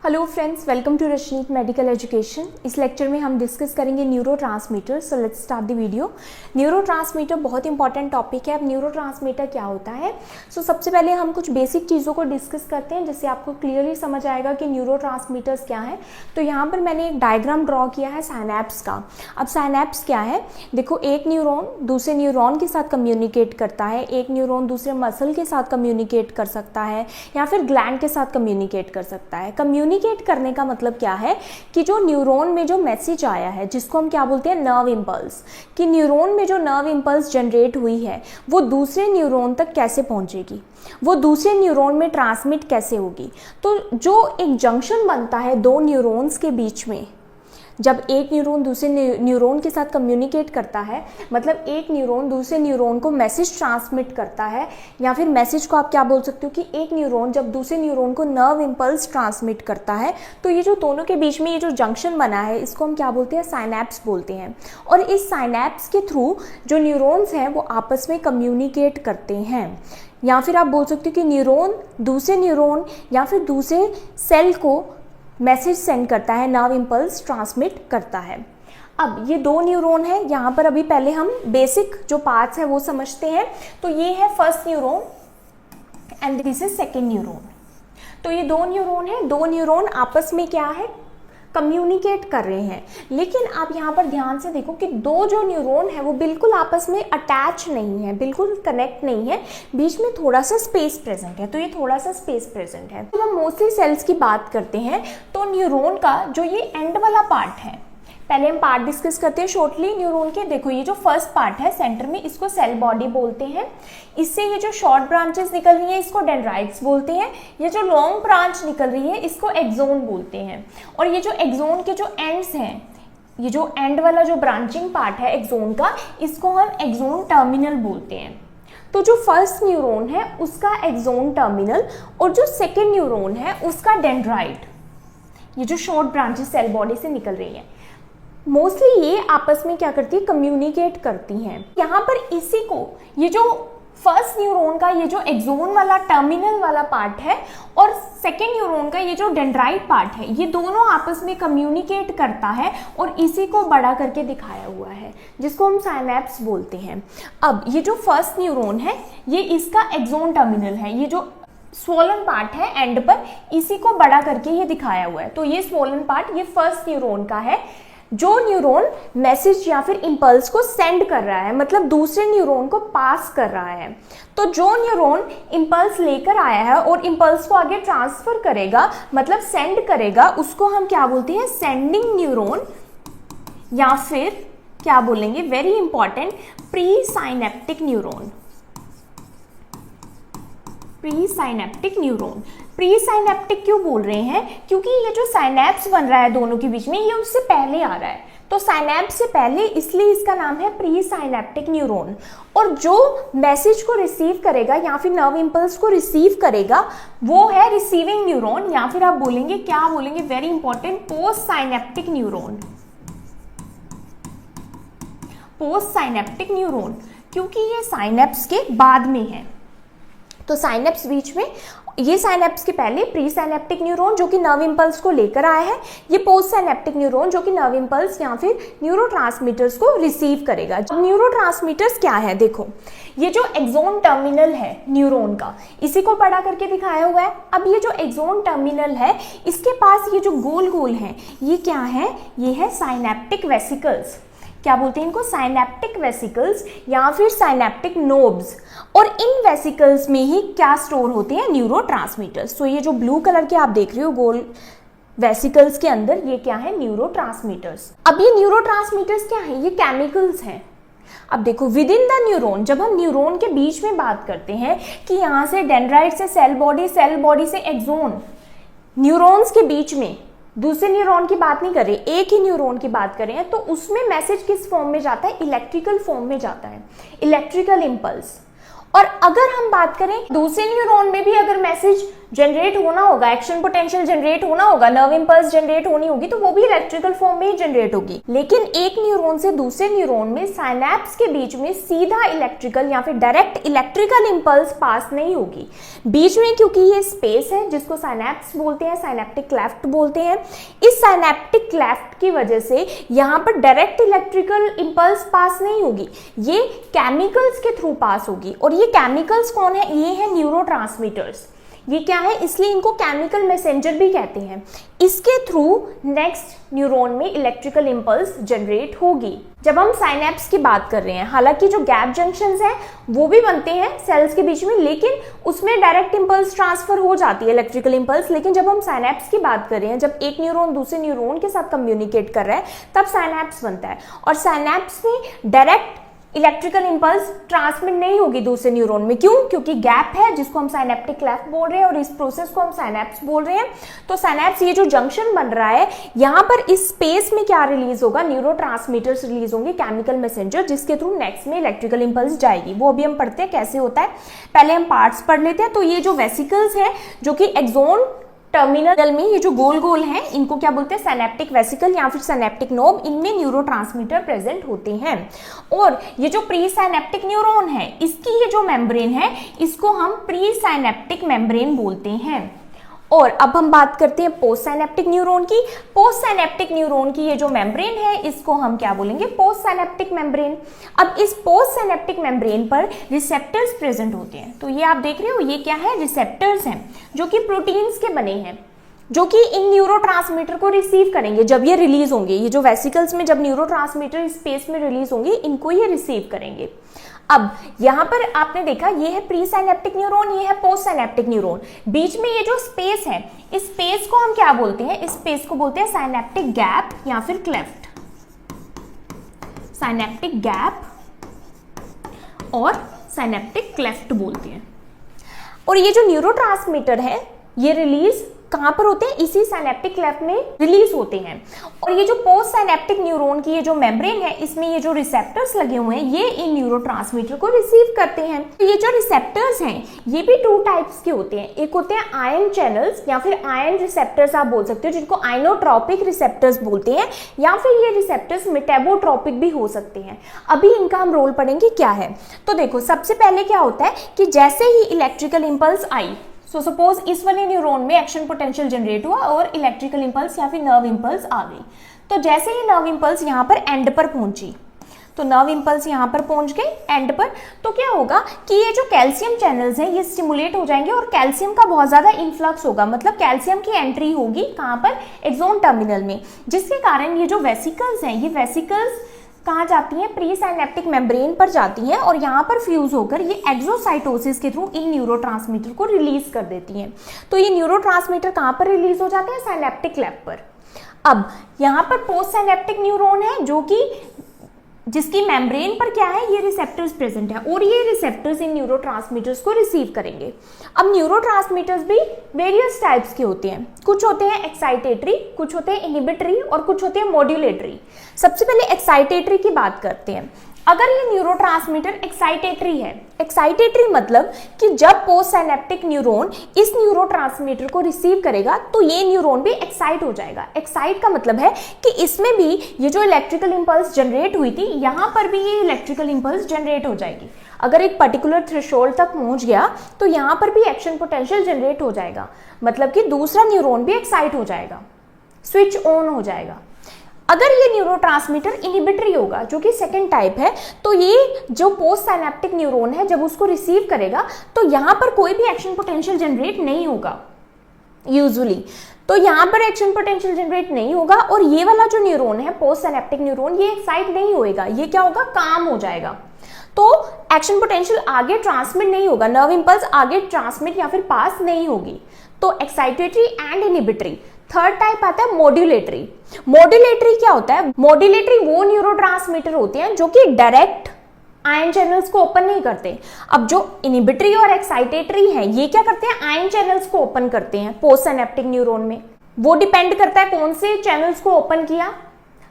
Hello friends, welcome to Rashneet medical education. इस lecture में हम डिस्कस करेंगे neurotransmitter. So let's start the video. Neurotransmitter बहुत इंपॉर्टेंट टॉपिक है। अब न्यूरोट्रांसमीटर क्या होता है? सबसे पहले हम कुछ बेसिक चीज़ों को डिस्कस करते हैं जिससे आपको क्लियरली समझ आएगा कि न्यूरोट्रांसमीटर्स क्या है। तो यहाँ पर मैंने एक डायग्राम ड्रॉ किया है साइनैप्स का। अब साइनैप्स क्या है? देखो, एक न्यूरॉन दूसरे न्यूरॉन के साथ कम्युनिकेट करता है, एक न्यूरॉन दूसरे मसल के साथ कम्युनिकेट कर सकता है या फिर ग्लैंड के साथ कम्युनिकेट कर सकता है। कम्युनिकेट करने का मतलब क्या है कि जो न्यूरॉन में जो मैसेज आया है, जिसको हम क्या बोलते हैं, नर्व इंपल्स, कि न्यूरॉन में जो नर्व इंपल्स जनरेट हुई है वो दूसरे न्यूरॉन तक कैसे पहुंचेगी, वो दूसरे न्यूरॉन में ट्रांसमिट कैसे होगी। तो जो एक जंक्शन बनता है दो न्यूरॉन्स के बीच में, जब एक न्यूरॉन दूसरे न्यूरॉन के साथ कम्युनिकेट करता है, मतलब एक न्यूरॉन दूसरे न्यूरॉन को मैसेज ट्रांसमिट करता है, या फिर मैसेज को आप क्या बोल सकते हो कि एक न्यूरॉन जब दूसरे न्यूरॉन को नर्व इंपल्स ट्रांसमिट करता है, तो ये जो दोनों के बीच में ये जो जंक्शन बना है, इसको हम क्या बोलते हैं, साइनैप्स बोलते हैं। और इस साइनैप्स के थ्रू जो न्यूरॉन्स हैं वो आपस में कम्युनिकेट करते हैं, या फिर आप बोल सकते हो कि न्यूरॉन दूसरे न्यूरॉन या फिर दूसरे सेल को मैसेज सेंड करता है, नर्व इंपल्स ट्रांसमिट करता है। अब ये दो न्यूरॉन है, यहाँ पर अभी पहले हम बेसिक जो पार्ट्स हैं वो समझते हैं। तो ये है first neuron and this is second neuron. तो ये दो न्यूरॉन है, दो न्यूरॉन आपस में क्या है, कम्युनिकेट कर रहे हैं। लेकिन आप यहाँ पर ध्यान से देखो कि दो जो न्यूरॉन है वो बिल्कुल आपस में अटैच नहीं है, बिल्कुल कनेक्ट नहीं है, बीच में थोड़ा सा स्पेस प्रेजेंट है। तो ये थोड़ा सा स्पेस प्रेजेंट है। तो हम मोस्टली सेल्स की बात करते हैं तो न्यूरॉन का जो ये एंड वाला पार्ट है, पहले हम पार्ट डिस्कस करते हैं शॉर्टली न्यूरॉन के। देखो, ये जो फर्स्ट पार्ट है सेंटर में, इसको सेल बॉडी बोलते हैं। इससे ये जो शॉर्ट ब्रांचेस निकल रही हैं इसको डेंड्राइट्स बोलते हैं। ये जो लॉन्ग ब्रांच निकल रही है इसको एक्सोन बोलते हैं। और ये जो एक्सोन के जो एंड्स हैं, ये जो एंड वाला जो ब्रांचिंग पार्ट है एक्सोन का, इसको हम एक्सोन टर्मिनल बोलते हैं। तो जो फर्स्ट न्यूरॉन है उसका एक्सोन टर्मिनल और जो सेकेंड न्यूरॉन है उसका डेंड्राइट, ये जो शॉर्ट ब्रांचेस सेल बॉडी से निकल रही है, मोस्टली ये आपस में क्या करती है, कम्युनिकेट करती हैं। यहाँ पर इसी को, ये जो फर्स्ट न्यूरॉन का ये जो एक्सोन वाला टर्मिनल वाला पार्ट है और सेकेंड न्यूरॉन का ये जो डेंड्राइट पार्ट है, ये दोनों आपस में कम्युनिकेट करता है और इसी को बड़ा करके दिखाया हुआ है जिसको हम साइनैप्स बोलते हैं। अब ये जो फर्स्ट न्यूरॉन है ये इसका एक्सोन टर्मिनल है, ये जो स्वोलन पार्ट है एंड पर, इसी को बड़ा करके ये दिखाया हुआ है। तो ये स्वोलन पार्ट ये फर्स्ट न्यूरॉन का है, जो न्यूरॉन मैसेज या फिर इंपल्स को सेंड कर रहा है, मतलब दूसरे न्यूरॉन को पास कर रहा है। तो जो न्यूरॉन इंपल्स लेकर आया है और इंपल्स को आगे ट्रांसफर करेगा, मतलब सेंड करेगा, उसको हम क्या बोलते हैं, सेंडिंग न्यूरॉन, या फिर क्या बोलेंगे, very important, pre synaptic neuron. Pre synaptic neuron. Pre synaptic क्यों बोल रहे हैं? क्योंकि ये जो साइनैप्स बन रहा है दोनों के बीच में, ये उससे पहले आ रहा है। तो साइनैप्स से पहले, इसलिए इसका नाम है प्री साइनेप्टिक न्यूरॉन। और जो मैसेज को रिसीव करेगा या फिर नर्व इंपल्स को रिसीव करेगा वो है रिसीविंग न्यूरॉन, या फिर आप बोलेंगे, क्या बोलेंगे, very important, post synaptic neuron. Post synaptic neuron, क्योंकि ये साइनैप्स के बाद में है। तो साइनैप्स बीच में, ये साइनैप्स के पहले प्री साइनेप्टिक न्यूरॉन जो कि नर्व इंपल्स को लेकर आया है, ये पोस्ट साइनेप्टिक न्यूरॉन जो कि नर्व इंपल्स या फिर न्यूरोट्रांसमीटर्स को रिसीव करेगा। अब न्यूरोट्रांसमीटर्स क्या है? देखो, ये जो एक्सोन टर्मिनल है न्यूरॉन का, इसी को बड़ा करके दिखाया हुआ है। अब ये जो एक्सोन टर्मिनल है, इसके पास ये जो गोल गोल है, ये क्या है, ये है साइनेप्टिक वेसिकल्स। क्या बोलते हैं इनको? साइनेप्टिक वेसिकल्स या फिर साइनेप्टिक नोब्स। और इन वेसिकल्स में ही क्या स्टोर होते हैं, न्यूरोट्रांसमीटर्स। तो ये जो ब्लू कलर के आप देख रहे हो गोल वेसिकल्स के अंदर, ये क्या है, न्यूरोट्रांसमीटर्स। अब ये न्यूरोट्रांसमीटर्स क्या है, ये केमिकल्स हैं। अब देखो, विद इन द न्यूरॉन, जब हम न्यूरॉन के बीच में बात करते हैं कि यहाँ से डेंड्राइट से सेल बॉडी से एक्सोन, न्यूरॉन्स के बीच में, दूसरे न्यूरॉन की बात नहीं कर रहे, एक ही न्यूरॉन की बात कर रहे हैं, तो उसमें मैसेज किस फॉर्म में जाता है, इलेक्ट्रिकल फॉर्म में जाता है, इलेक्ट्रिकल इंपल्स। और अगर हम बात करें दूसरे न्यूरॉन में भी अगर मैसेज जनरेट होना होगा, एक्शन पोटेंशियल जनरेट होना होगा, नर्व इंपल्स जनरेट होनी होगी, तो वो भी इलेक्ट्रिकल फॉर्म में ही जनरेट होगी। लेकिन एक न्यूरॉन से दूसरे न्यूरॉन में साइनैप्स के बीच में सीधा इलेक्ट्रिकल या फिर डायरेक्ट इलेक्ट्रिकल इंपल्स पास नहीं होगी। बीच में क्योंकि ये स्पेस है जिसको साइनैप्स बोलते हैं, साइनेप्टिक क्लेफ्ट बोलते हैं, इस साइनेप्टिक क्लेफ्ट की वजह से यहाँ पर डायरेक्ट इलेक्ट्रिकल इंपल्स पास नहीं होगी, ये केमिकल्स के थ्रू पास होगी। और ये केमिकल्स कौन है? ये है न्यूरोट्रांसमीटर्स। ये क्या है? इसलिए इनको केमिकल मैसेंजर भी कहते हैं। इसके थ्रू नेक्स्ट न्यूरॉन में इलेक्ट्रिकल इंपल्स जनरेट होगी। जब हम साइनैप्स की बात कर रहे हैं, हालांकि जो गैप जंक्शंस हैं वो भी बनते हैं सेल्स के बीच में, लेकिन उसमें डायरेक्ट इंपल्स ट्रांसफर हो जाती है, इलेक्ट्रिकल इंपल्स। लेकिन जब हम साइनैप्स की बात कर रहे हैं, जब एक न्यूरॉन दूसरे न्यूरॉन के साथ कम्युनिकेट कर रहा है, तब साइनैप्स बनता है। और साइनैप्स में डायरेक्ट इलेक्ट्रिकल इंपल्स ट्रांसमिट नहीं होगी दूसरे न्यूरॉन में। क्यों? क्योंकि गैप है जिसको हम साइनेप्टिक क्लेफ्ट बोल रहे हैं और इस प्रोसेस को हम साइनैप्स बोल रहे हैं। तो साइनैप्स, ये जो जंक्शन बन रहा है, यहाँ पर इस स्पेस में क्या रिलीज होगा? न्यूरोट्रांसमीटर्स रिलीज होंगे, केमिकल मैसेंजर, जिसके थ्रू नेक्स्ट में इलेक्ट्रिकल इंपल्स जाएगी। वो अभी हम पढ़ते हैं कैसे होता है। पहले हम पार्ट्स पढ़ लेते हैं। तो ये जो वेसिकल्स है जो कि एक्सोन टर्मिनल में ये जो गोल गोल हैं, इनको क्या बोलते हैं? साइनेप्टिक वेसिकल या फिर साइनेप्टिक नोब। इनमें न्यूरोट्रांसमीटर प्रेजेंट होते हैं। और ये जो प्री साइनेप्टिक न्यूरॉन है, इसकी ये जो मेम्ब्रेन है, इसको हम प्री साइनेप्टिक मेम्ब्रेन बोलते हैं। और अब हम बात करते हैं पोस्ट साइनेप्टिक न्यूरॉन की। पोस्ट साइनेप्टिक न्यूरॉन की ये जो मेम्ब्रेन है, इसको हम क्या बोलेंगे? Post synaptic membrane. अब इस पोस्ट साइनेप्टिक मेम्ब्रेन पर रिसेप्टर्स प्रेजेंट होते हैं। तो ये आप देख रहे हो, ये क्या है? रिसेप्टर्स हैं जो कि प्रोटीन्स के बने हैं, जो कि इन न्यूरोट्रांसमीटर को रिसीव करेंगे जब ये रिलीज होंगे। ये जो वेसिकल्स में जब न्यूरोट्रांसमीटर स्पेस में रिलीज होंगे, इनको ये रिसीव करेंगे। अब यहां पर आपने देखा, ये है प्री साइनेप्टिक न्यूरॉन, ये है पोस्ट साइनेप्टिक न्यूरॉन। बीच में ये जो स्पेस है, इस स्पेस को हम क्या बोलते हैं? इस स्पेस को बोलते हैं साइनेप्टिक गैप या फिर क्लेफ्ट। साइनेप्टिक गैप और साइनेप्टिक क्लेफ्ट बोलते हैं। और ये जो न्यूरोट्रांसमीटर है, ये रिलीज कहां पर होते हैं? इसी साइनेप्टिक क्लेफ्ट में रिलीज होते हैं। और ये जो पोस्ट साइनेप्टिक न्यूरॉन की ये जो मेम्ब्रेन है, इसमें ये जो रिसेप्टर्स लगे हुए हैं, ये इन न्यूरोट्रांसमीटर को रिसीव करते हैं। तो ये जो रिसेप्टर्स हैं, ये भी टू टाइप्स के होते हैं। एक होते हैं आयन चैनल्स या फिर आयन रिसेप्टर्स आप बोल सकते हो, जिनको आइनोट्रोपिक रिसेप्टर्स बोलते हैं, या फिर ये रिसेप्टर्स मेटाबोट्रोपिक भी हो सकते हैं। अभी इनका हम रोल पढ़ेंगे क्या है। तो देखो, सबसे पहले क्या होता है कि जैसे ही इलेक्ट्रिकल इंपल्स आई, सो सपोज इस वाले न्यूरॉन में एक्शन पोटेंशियल जनरेट हुआ और इलेक्ट्रिकल इंपल्स या फिर नर्व इंपल्स आ गई। तो जैसे ही नर्व इंपल्स यहाँ पर एंड पर पहुंची, तो नर्व इंपल्स यहाँ पर पहुंच गए एंड पर, तो क्या होगा कि ये जो कैल्शियम चैनल्स हैं, ये स्टिमुलेट हो जाएंगे और कैल्शियम का बहुत ज्यादा इन्फ्लक्स होगा। मतलब कैल्शियम की एंट्री होगी कहाँ पर? एक्सोन टर्मिनल में, जिसके कारण ये जो वेसिकल्स हैं, ये वेसिकल्स कहाँ जाती हैं? प्री साइनेप्टिक मेम्ब्रेन पर जाती हैं और यहाँ पर फ्यूज होकर ये एक्सोसाइटोसिस के थ्रू इन न्यूरोट्रांसमीटर को रिलीज कर देती हैं। तो ये न्यूरोट्रांसमीटर कहाँ पर रिलीज हो जाते हैं? साइनेप्टिक क्लेफ्ट पर। अब यहाँ पर पोस्ट साइनेप्टिक न्यूरॉन है, जो कि जिसकी मेम्ब्रेन पर क्या है? ये रिसेप्टर्स प्रेजेंट है और ये रिसेप्टर्स इन न्यूरोट्रांसमीटर्स को रिसीव करेंगे। अब न्यूरोट्रांसमीटर्स भी वेरियस टाइप्स के होते हैं। कुछ होते हैं एक्साइटेटरी, कुछ होते हैं इनहिबिटरी और कुछ होते हैं मॉड्यूलेटरी। सबसे पहले एक्साइटेटरी की बात करते हैं। अगर ये न्यूरोट्रांसमीटर एक्साइटेटरी है, एक्साइटेटरी मतलब कि जब पोस्ट साइनेप्टिक न्यूरॉन इस न्यूरोट्रांसमीटर को रिसीव करेगा, तो ये न्यूरॉन भी एक्साइट हो जाएगा। एक्साइट का मतलब है कि इसमें भी ये जो इलेक्ट्रिकल इंपल्स जनरेट हुई थी, यहाँ पर भी ये इलेक्ट्रिकल इंपल्स जनरेट हो जाएगी। अगर एक पर्टिकुलर थ्रेशोल्ड तक पहुंच गया, तो यहाँ पर भी एक्शन पोटेंशियल जनरेट हो जाएगा। मतलब कि दूसरा न्यूरॉन भी एक्साइट हो जाएगा, स्विच ऑन हो जाएगा। अगर ये न्यूरोट्रांसमीटर इनहिबिटरी होगा, जो कि सेकंड टाइप है, तो ये जो पोस्ट साइनेप्टिक न्यूरॉन है, जब उसको रिसीव करेगा, तो यहाँ पर कोई भी एक्शन पोटेंशियल जनरेट नहीं होगा यूजुअली। तो यहाँ पर एक्शन पोटेंशियल जनरेट नहीं होगा और ये वाला जो न्यूरॉन है, पोस्ट साइनेप्टिक न्यूरॉन, ये एक्साइट नहीं होएगा। ये क्या होगा? काम हो जाएगा। तो एक्शन पोटेंशियल आगे ट्रांसमिट नहीं होगा, नर्व इंपल्स आगे ट्रांसमिट या फिर पास नहीं होगी। तो excitatory and inhibitory. Third type आता है मॉड्यूलेटरी। मॉड्यूलेटरी क्या होता है? मॉड्यूलेटरी वो न्यूरोट्रांसमीटर होते हैं जो कि डायरेक्ट आयन चैनल्स को ओपन नहीं करते। अब जो इनहिबिटरी और एक्साइटेटरी है, ये क्या करते हैं? आयन चैनल्स को ओपन करते हैं पोस्ट साइनेप्टिक न्यूरॉन में। वो डिपेंड करता है कौन से चैनल्स को ओपन किया।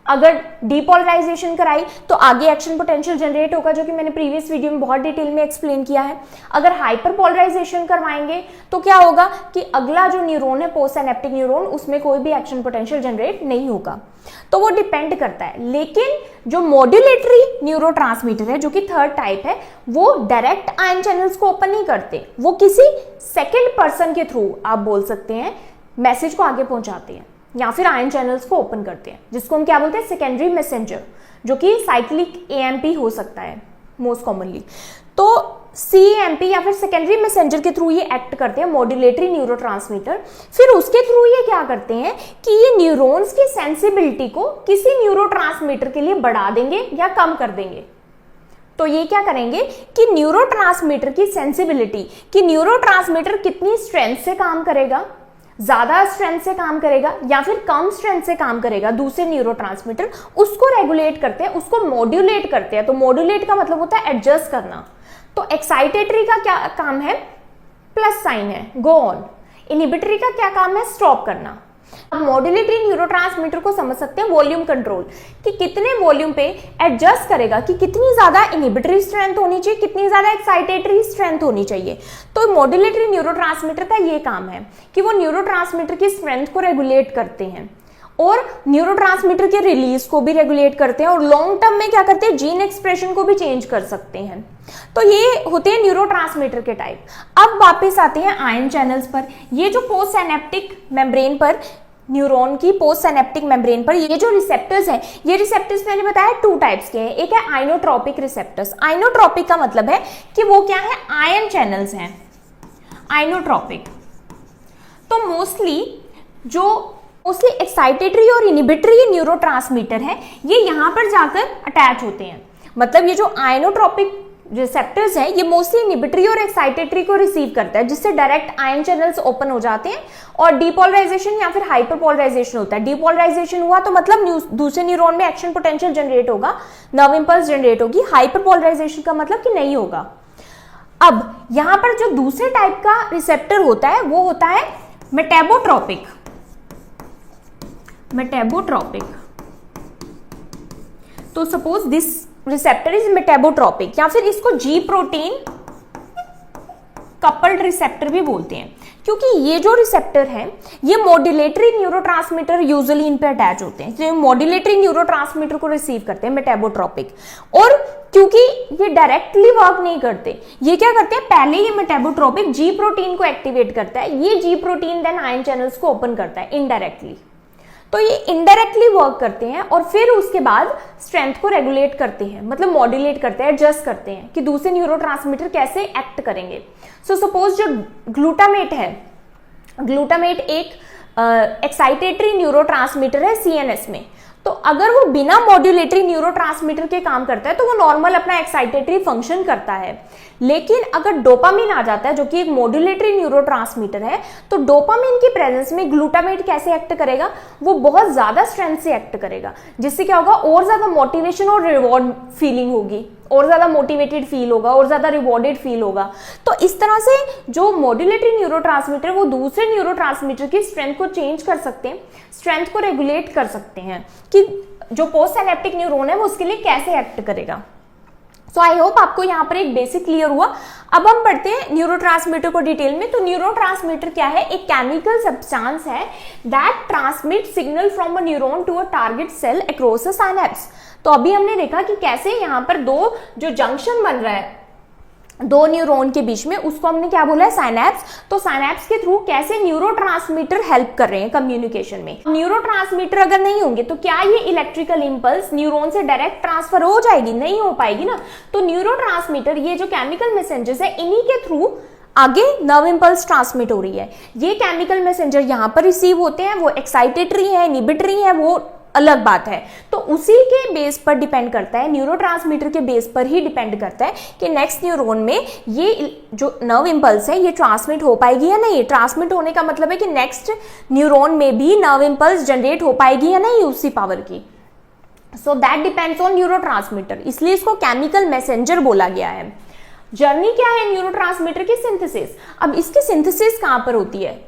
अगर डीपोलराइजेशन कराई तो आगे एक्शन पोटेंशियल जनरेट होगा, जो कि मैंने प्रीवियस वीडियो में बहुत डिटेल में एक्सप्लेन किया है। अगर हाइपरपोलराइजेशन करवाएंगे तो क्या होगा कि अगला जो न्यूरॉन है पोस्ट सिनेप्टिक न्यूरॉन, उसमें कोई भी एक्शन पोटेंशियल जनरेट नहीं होगा। तो वो डिपेंड करता है। लेकिन जो मॉड्यूलेटरी न्यूरोट्रांसमीटर है, जो कि थर्ड टाइप है, वो डायरेक्ट आयन चैनल्स को ओपन नहीं करते, वो किसी सेकेंड पर्सन के थ्रू आप बोल सकते हैं मैसेज को आगे पहुंचाते हैं या फिर आयन चैनल्स को ओपन करते हैं, जिसको हम क्या बोलते हैं सेकेंडरी मैसेंजर, जो कि साइक्लिक एएमपी हो सकता है मोस्ट कॉमनली। तो सीएमपी या फिर सेकेंडरी मैसेंजर के थ्रू ये एक्ट करते हैं मॉड्यूलेटरी न्यूरोट्रांसमीटर। फिर उसके थ्रू ये क्या करते हैं कि ये न्यूरॉन्स की सेंसिबिलिटी को किसी न्यूरोट्रांसमीटर के लिए बढ़ा देंगे या कम कर देंगे। तो ये क्या करेंगे कि न्यूरोट्रांसमीटर की सेंसिबिलिटी, कि न्यूरोट्रांसमीटर कितनी स्ट्रेंथ से काम करेगा, ज्यादा स्ट्रेंथ से काम करेगा या फिर कम स्ट्रेंथ से काम करेगा दूसरे न्यूरोट्रांसमीटर, उसको रेगुलेट करते हैं, उसको मॉड्यूलेट करते हैं। तो मॉड्यूलेट का मतलब होता है एडजस्ट करना। तो एक्साइटेटरी का क्या काम है, प्लस साइन है, गो ऑन। इनहिबिटरी का क्या काम है, स्टॉप करना। अब मॉड्यूलेटरी न्यूरोट्रांसमीटर को समझ सकते हैं वॉल्यूम कंट्रोल, कि कितने वॉल्यूम पे एडजस्ट करेगा, कि कितनी ज्यादा इनहिबिटरी स्ट्रेंथ होनी चाहिए, कितनी ज्यादा एक्साइटेटरी स्ट्रेंथ होनी चाहिए। तो मॉड्यूलेटरी न्यूरोट्रांसमीटर का ये काम है कि वो न्यूरोट्रांसमीटर की स्ट्रेंथ को रेगुलेट करते हैं और न्यूरोट्रांसमीटर के रिलीज को भी रेगुलेट करते हैं, और लॉन्ग टर्म में क्या करते हैं, जीन एक्सप्रेशन को भी चेंज कर सकते हैं। तो ये होते हैं न्यूरोट्रांसमीटर के टाइप। अब वापस आते हैं आयन चैनल्स पर। ये जो पोस्ट सिनेप्टिक मेम्ब्रेन पर, न्यूरॉन की पोस्ट सिनेप्टिक मेम्ब्रेन पर ये जो रिसेप्टर्स हैं, ये रिसेप्टर्स मैंने बताया टू टाइप्स के हैं। एक है आइनोट्रोपिक रिसेप्टर्स। आइनोट्रोपिक का मतलब है कि वो क्या है, आयन चैनल्स हैं आइनोट्रोपिक। तो मोस्टली एक्साइटेटरी और इनहिबिटरी न्यूरोट्रांसमीटर है, ये यहां पर जाकर अटैच होते हैं। मतलब ये जो आइनोट्रोपिक रिसेप्टर्स हैं, ये मोस्टली इनहिबिटरी और एक्साइटेटरी को रिसीव करता है, जिससे डायरेक्ट आयन चैनल्स ओपन हो जाते हैं और डीपोलराइजेशन या फिर हाइपरपोलराइजेशन होता है। डीपोलराइजेशन हुआ तो मतलब दूसरे न्यूरॉन में एक्शन पोटेंशियल जनरेट होगा, नर्व इंपल्स जनरेट होगी। हाइपरपोलराइजेशन का मतलब कि नहीं होगा। अब यहां पर जो दूसरे टाइप का रिसेप्टर होता है वो होता है मेटाबोट्रोपिक। तो सपोज दिस रिसेप्टर इज मेटाबोट्रोपिक, या फिर इसको जी प्रोटीन कपल्ड रिसेप्टर भी बोलते हैं, क्योंकि ये जो रिसेप्टर है ये मॉड्यूलेटरी न्यूरोट्रांसमीटर यूजुअली इन पे अटैच होते हैं, जो मॉड्यूलेटरी न्यूरोट्रांसमीटर को रिसीव करते हैं मेटाबोट्रोपिक। और क्योंकि ये डायरेक्टली वर्क नहीं करते, ये क्या करते हैं, पहले ये मेटाबोट्रोपिक जी प्रोटीन को एक्टिवेट करता है, ये G protein then ion channels को ओपन करता है इनडायरेक्टली। तो ये इनडायरेक्टली वर्क करते हैं और फिर उसके बाद स्ट्रेंथ को रेगुलेट करते हैं, मतलब मॉड्यूलेट करते हैं, एडजस्ट करते हैं कि दूसरे न्यूरोट्रांसमीटर कैसे एक्ट करेंगे। सो सपोज जो ग्लूटामेट है, ग्लूटामेट एक एक्साइटेटरी न्यूरोट्रांसमीटर है सीएनएस में। तो अगर वो बिना मॉड्यूलेटरी न्यूरोट्रांसमीटर के काम करता है तो वो नॉर्मल अपना एक्साइटेटरी फंक्शन करता है। लेकिन अगर डोपामिन आ जाता है, जो कि एक मॉड्यूलेटरी न्यूरोट्रांसमीटर है, तो डोपामिन की प्रेजेंस में ग्लूटामेट कैसे एक्ट करेगा, वो बहुत ज्यादा स्ट्रेंथ से एक्ट करेगा, जिससे क्या होगा, और ज्यादा मोटिवेशन और रिवॉर्ड फीलिंग होगी, और ज्यादा मोटिवेटेड फील होगा, और ज्यादा रिवॉर्डेड फील होगा। तो इस तरह से जो मॉड्यूलेटरी न्यूरोट्रांसमीटर वो दूसरे न्यूरोट्रांसमीटर की स्ट्रेंथ को चेंज कर सकते हैं, स्ट्रेंथ को रेगुलेट कर सकते हैं कि जो पोस्ट सिनेप्टिक न्यूरॉन है वो उसके लिए कैसे एक्ट करेगा। सो आई होप आपको यहाँ पर एक बेसिक क्लियर हुआ। अब हम पढ़ते हैं न्यूरोट्रांसमीटर को डिटेल में। तो न्यूरोट्रांसमीटर क्या है, एक केमिकल सब्सटेंस है that transmit signal from a neuron to a target cell across a synapse. तो अभी हमने देखा कि कैसे यहाँ पर दो जो जंक्शन बन रहा है दो न्यूरॉन के बीच में, उसको हमने क्या बोला है, साइनेप्स। तो साइनेप्स के थ्रू कैसे न्यूरोट्रांसमीटर हेल्प कर रहे हैं कम्युनिकेशन में। न्यूरोट्रांसमीटर अगर नहीं होंगे तो क्या ये इलेक्ट्रिकल इंपल्स न्यूरॉन से डायरेक्ट ट्रांसफर हो जाएगी, नहीं हो पाएगी ना। तो न्यूरोट्रांसमीटर, ये जो केमिकल मैसेंजर्स है, इन्हीं के थ्रू आगे नर्व इंपल्स ट्रांसमिट हो रही है। ये केमिकल मैसेंजर यहाँ पर रिसीव होते हैं, वो एक्साइटेटरी है, इनहिबिटरी है, वो अलग बात है। तो उसी के बेस पर डिपेंड करता है, न्यूरोट्रांसमीटर के बेस पर ही डिपेंड करता है कि नेक्स्ट न्यूरॉन में ये जो नर्व इंपल्स है ये ट्रांसमिट हो पाएगी या नहीं। ट्रांसमिट होने का मतलब है कि नेक्स्ट न्यूरॉन में भी नर्व इंपल्स जनरेट हो पाएगी या नहीं उसी पावर की। So that depends on neurotransmitter, इसलिए इसको केमिकल मैसेंजर बोला गया है। जर्नी क्या है न्यूरोट्रांसमीटर की, सिंथेसिस। अब इसकी सिंथेसिस कहां पर होती है,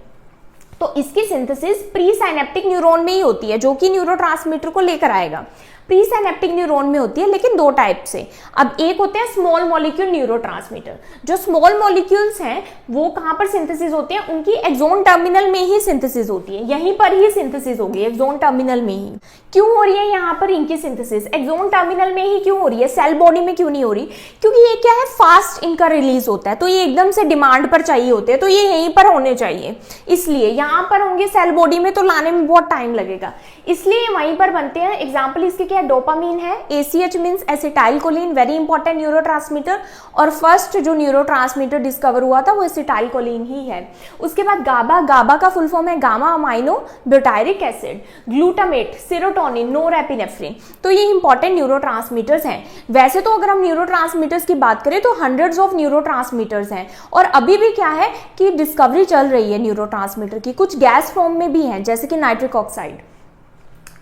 तो इसकी सिंथेसिस प्री साइनेप्टिक न्यूरॉन में ही होती है, जो कि न्यूरोट्रांसमीटर को लेकर आएगा। प्री साइनेप्टिक न्यूरॉन में होती है, लेकिन दो टाइप से। अब एक होते हैं स्मॉल मॉलिक्यूल न्यूरोट्रांसमीटर। जो स्मॉल मॉलिक्यूल्स हैं वो कहां पर सिंथेसिस होते हैं, उनकी एक्सोन टर्मिनल में ही सिंथेसिस होती है, यहीं पर ही सिंथेसिस होगी, एक्सोन टर्मिनल में ही। क्यों हो रही है यहाँ पर इनकी सिंथेसिस, एक्सोन टर्मिनल में ही क्यों हो रही है, सेल बॉडी में क्यों नहीं हो रही? क्योंकि ये क्या है, फास्ट इनका रिलीज होता है, तो ये एकदम से डिमांड पर चाहिए होते हैं, तो ये यहीं पर होने चाहिए, इसलिए यहाँ पर होंगे सेल बॉडी में तो लाने में बहुत टाइम लगेगा, इसलिए वहीं पर बनते हैं। एग्जाम्पल इसके क्या है, डोपामीन है, ACH means acetylcholine, very important neurotransmitter, और फर्स्ट जो न्यूरोट्रांसमीटर डिस्कवर हुआ था वो एसिटाइलकोलिन ही है। उसके बाद गाबा, गाबा का फुल फॉर्म है gamma amino butyric acid, glutamate, serotonin, norepinephrine, तो ये इंपॉर्टेंट न्यूरोट्रांसमीटर्स हैं। वैसे तो अगर हम न्यूरोट्रांसमीटर्स की बात करें तो हंड्रेड्स ऑफ न्यूरोट्रांसमीटर्स हैं, और अभी भी क्या है कि डिस्कवरी चल रही है न्यूरोट्रांसमीटर की, कुछ गैस फॉर्म में भी हैं जैसे कि नाइट्रिक ऑक्साइड।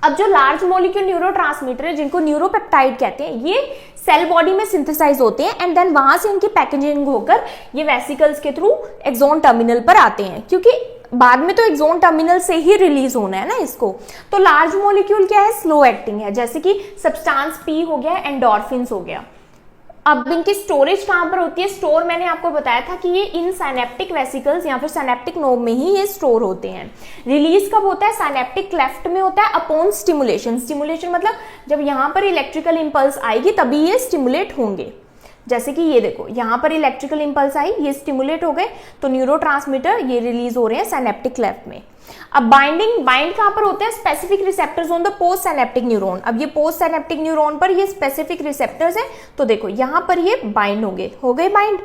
अब जो लार्ज मॉलिक्यूल न्यूरोट्रांसमीटर है, जिनको न्यूरोपेप्टाइड कहते हैं, ये सेल बॉडी में सिंथेसाइज होते हैं एंड देन वहां से इनकी पैकेजिंग होकर ये वेसिकल्स के थ्रू एक्सोन टर्मिनल पर आते हैं, क्योंकि बाद में तो एक्सोन टर्मिनल से ही रिलीज होना है ना इसको। तो लार्ज मॉलिक्यूल क्या है, स्लो एक्टिंग है, जैसे कि सब्सटेंस पी हो गया, एंडोर्फिन्स हो गया। अब इनकी स्टोरेज कहां पर होती है, स्टोर मैंने आपको बताया था कि ये इन साइनेप्टिक वेसिकल्स या फिर साइनेप्टिक नोब में ही ये स्टोर होते हैं। रिलीज कब होता है, साइनेप्टिक क्लेफ्ट में होता है अपॉन स्टिमुलेशन। स्टिमुलेशन मतलब जब यहां पर इलेक्ट्रिकल इंपल्स आएगी तभी ये स्टिमुलेट होंगे, जैसे कि ये देखो यहां पर इलेक्ट्रिकल इंपल्स आई, ये स्टिमुलेट हो गए, तो न्यूरोट्रांसमीटर ये रिलीज हो रहे हैं साइनेप्टिक क्लेफ्ट में। अब बाइंडिंग, बाइंड कहां पर होते हैं, specific receptors on the post synaptic neuron. अब ये पोस्ट साइनेप्टिक न्यूरॉन पर ये स्पेसिफिक रिसेप्टर्स है, तो देखो यहां पर ये बाइंड होंगे, हो गए बाइंड।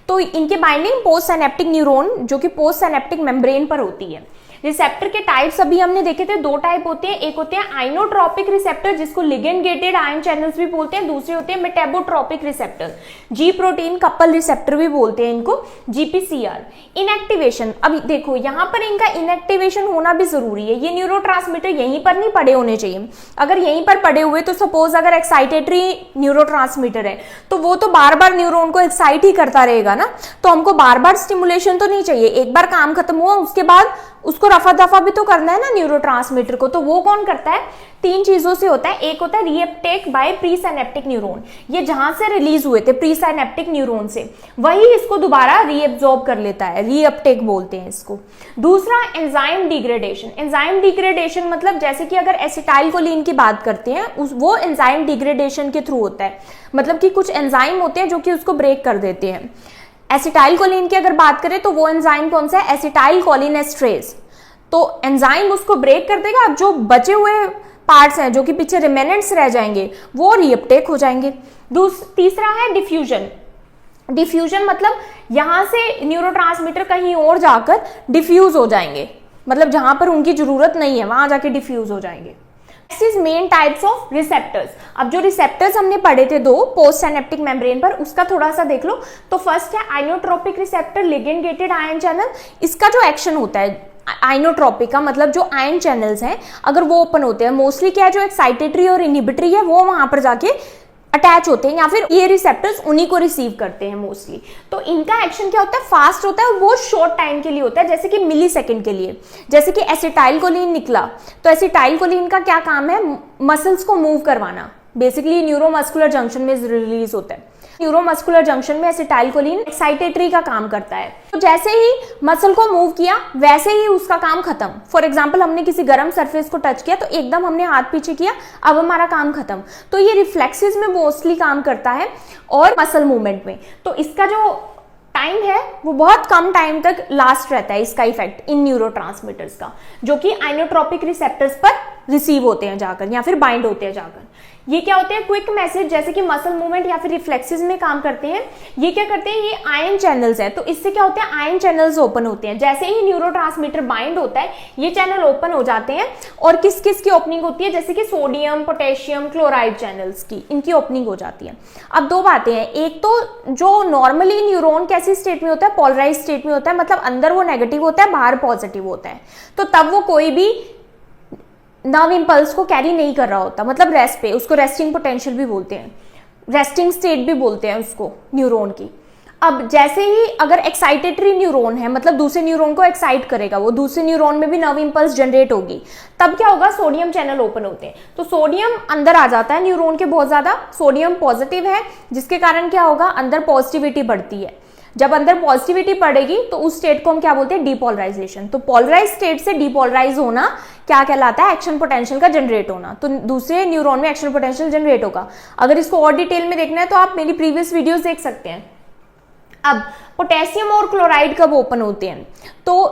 तो इनके बाइंडिंग पोस्ट साइनेप्टिक न्यूरॉन जो कि पोस्ट साइनेप्टिक मेम्ब्रेन पर होती है। रिसेप्टर के टाइप्स अभी हमने देखे थे, दो टाइप होते हैं, एक होते हैं आइनोट्रोपिक रिसेप्टर जिसको लिगेंड गेटेड आयन चैनल्स भी बोलते हैं, दूसरे होते हैं metabotropic receptor, G protein couple receptor भी बोलते हैं इनको, GPCR। इनएक्टिवेशन, अब देखो यहाँ पर इनका इनएक्टिवेशन होना भी जरूरी है, ये न्यूरोट्रांसमीटर यहीं पर नहीं पड़े होने चाहिए। अगर यहीं पर पड़े हुए तो सपोज अगर एक्साइटेटरी न्यूरोट्रांसमीटर है तो वो तो बार बार न्यूरॉन को एक्साइट ही करता रहेगा ना, तो हमको बार बार स्टिमुलेशन तो नहीं चाहिए, एक बार काम खत्म हुआ उसके बाद उसको रफा दफा भी तो करना है ना न्यूरोट्रांसमीटर को, तो वो कौन करता है, तीन चीजों से होता है। एक होता है reuptake by pre synaptic neuron, ये जहां से रिलीज हुए थे प्री साइनेप्टिक न्यूरॉन से, वही इसको दोबारा रीअब्सॉर्ब कर लेता है, रीअपटेक बोलते हैं इसको। दूसरा एंजाइम डिग्रेडेशन, एंजाइम डिग्रेडेशन मतलब जैसे कि अगर एसिटाइलकोलिन की बात करते हैं वो एंजाइम डिग्रेडेशन के थ्रू होता है, मतलब कि कुछ एंजाइम होते हैं जो कि उसको ब्रेक कर देते हैं। एसिटाइलकोलिन की अगर बात करें तो वो एंजाइम कौन सा है, एसिटाइलकोलिनेस्ट्रेज, तो एंजाइम उसको ब्रेक कर देगा, अब जो बचे हुए पार्ट्स हैं जो कि पीछे रिमेनेंट्स रह जाएंगे वो रीअपटेक हो जाएंगे। तीसरा है डिफ्यूजन, डिफ्यूजन मतलब यहां से न्यूरोट्रांसमीटर कहीं और जाकर डिफ्यूज हो जाएंगे, मतलब जहां पर उनकी जरूरत नहीं है वहां जाके डिफ्यूज हो जाएंगे। मेन टाइप्स ऑफ रिसेप्टर्स, अब जो रिसेप्टर्स हमने पढ़े थे दो पोस्ट साइनेप्टिक मेम्ब्रेन पर, उसका थोड़ा सा देख लो। तो फर्स्ट है inotropic receptor, ligand gated ion channel. इसका जो एक्शन होता है आइनोट्रोपिक का मतलब जो आयन चैनल्स हैं अगर वो ओपन होते हैं, मोस्टली क्या है जो एक्साइटेटरी और इनहिबिटरी है वो वहां पर जाके अटैच होते हैं, या फिर ये रिसेप्टर्स उन्हीं को रिसीव करते हैं मोस्टली। तो इनका एक्शन क्या होता है, फास्ट होता है, वो शॉर्ट टाइम के लिए होता है, जैसे कि मिली सेकेंड के लिए। जैसे कि एसिटाइलकोलिन निकला तो एसिटाइलकोलिन का क्या काम है, मसल्स को मूव करवाना, बेसिकली न्यूरोमस्कुलर जंक्शन में रिलीज होता है। न्यूरोमस्कुलर जंक्शन में एसिटाइलकोलिन एक्साइटेटरी का काम करता है, तो जैसे ही मसल को मूव किया वैसे ही उसका काम खत्म। फॉर एग्जांपल हमने किसी गर्म सरफेस को टच किया तो एकदम हमने हाथ पीछे किया, अब हमारा काम खत्म। तो ये रिफ्लेक्सेस में मोस्टली काम करता है और मसल मूवमेंट में। तो इसका जो टाइम है वो बहुत कम टाइम तक लास्ट रहता है इसका इफेक्ट इन न्यूरोट्रांसमीटर्स का, जो कि आइनोट्रोपिक रिसेप्टर्स पर रिसीव होते हैं जाकर या फिर बाइंड होते हैं जाकर। ये क्या होते हैं, क्विक मैसेज, जैसे कि मसल मूवमेंट या फिर रिफ्लेक्सेस में काम करते हैं। ये क्या करते हैं, ये आयन चैनल्स है, तो इससे क्या होता है, आयन चैनल्स ओपन होते हैं। जैसे ही न्यूरोट्रांसमीटर बाइंड होता है ये चैनल ओपन हो जाते हैं। और किस किस की ओपनिंग होती है, जैसे कि सोडियम पोटेशियम क्लोराइड चैनल्स की, इनकी ओपनिंग हो जाती है। अब दो बातें हैं, एक तो जो नॉर्मली न्यूरॉन कैसी स्टेट में होता है, पोलराइज स्टेट में होता है, मतलब अंदर वो नेगेटिव होता है बाहर पॉजिटिव होता है, तो तब वो कोई भी नर्व इंपल्स को कैरी नहीं कर रहा होता, मतलब रेस्ट पे, उसको रेस्टिंग पोटेंशियल भी बोलते हैं, रेस्टिंग स्टेट भी बोलते हैं उसको न्यूरॉन की। अब जैसे ही अगर एक्साइटेटरी न्यूरॉन है, मतलब दूसरे न्यूरॉन को एक्साइट करेगा, वो दूसरे न्यूरॉन में भी नर्व इंपल्स जनरेट होगी, तब क्या होगा, सोडियम चैनल ओपन होते हैं, तो सोडियम अंदर आ जाता है न्यूरॉन के, बहुत ज्यादा सोडियम पॉजिटिव है, जिसके कारण क्या होगा, अंदर पॉजिटिविटी बढ़ती है। जब अंदर पॉजिटिविटी बढ़ेगी तो उस स्टेट को हम क्या बोलते हैं, डीपोलराइजेशन। तो पोलराइज स्टेट से डीपोलराइज होना क्या कहलाता है, एक्शन पोटेंशियल का जनरेट होना। तो दूसरे न्यूरॉन में एक्शन पोटेंशियल जनरेट होगा। अगर इसको और डिटेल में देखना है तो आप मेरी प्रीवियस वीडियोस देख सकते हैं। अब पोटेशियम और क्लोराइड कब ओपन होते हैं, तो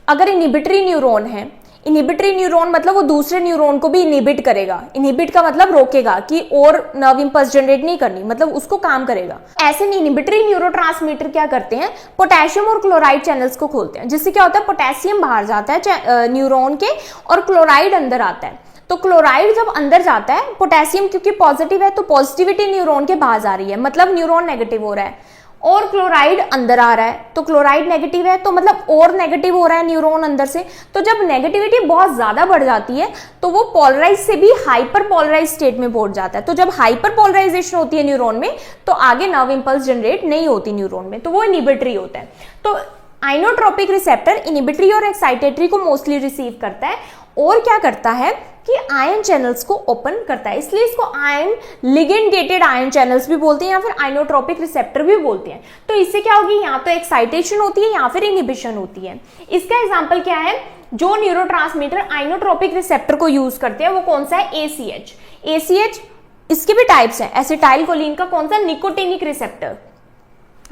अगर इनहिबिटरी न्यूरॉन है, इनहिबिटरी न्यूरॉन मतलब वो दूसरे न्यूरॉन को भी इनहिबिट करेगा। इनहिबिट का मतलब रोकेगा कि और नर्व इंपल्स जनरेट नहीं करनी, मतलब उसको काम करेगा। ऐसे इनहिबिटरी न्यूरोट्रांसमीटर क्या करते हैं, पोटेशियम और क्लोराइड चैनल्स को खोलते हैं, जिससे क्या होता है, पोटेशियम बाहर जाता है न्यूरॉन के और क्लोराइड अंदर आता है। तो क्लोराइड जब अंदर जाता है, पोटेशियम क्योंकि पॉजिटिव है तो पॉजिटिविटी न्यूरॉन के बाहर जा रही है, मतलब न्यूरॉन नेगेटिव हो रहा है, और क्लोराइड अंदर आ रहा है तो क्लोराइड नेगेटिव है, तो मतलब और नेगेटिव हो रहा है न्यूरॉन अंदर से। तो जब नेगेटिविटी बहुत ज्यादा बढ़ जाती है तो वो पोलराइज से भी हाइपर पोलराइज स्टेट में पहुंच जाता है। तो जब हाइपर पोलराइजेशन होती है न्यूरॉन में तो आगे नर्व इंपल्स जनरेट नहीं होती न्यूरॉन में, तो वो इनहिबिटरी होता है। तो आइनोट्रोपिक रिसेप्टर इनहिबिटरी और एक्साइटेटरी को मोस्टली रिसीव करता है, और क्या करता है कि आयन चैनल्स को ओपन करता है, इसलिए इसको ion ligand gated ion channels भी बोलते हैं या फिर आइनोट्रोपिक रिसेप्टर भी बोलते हैं। तो इससे क्या होगी, या तो एक्साइटेशन होती है या फिर इनहिबिशन होती है। इसका एग्जांपल क्या है, जो न्यूरोट्रांसमीटर आइनोट्रोपिक रिसेप्टर को यूज करते हैं वो कौन सा है, एसीएच। एसीएच इसके भी टाइप्स हैं, एसिटाइलकोलिन का कौन सा, निकोटिनिक रिसेप्टर।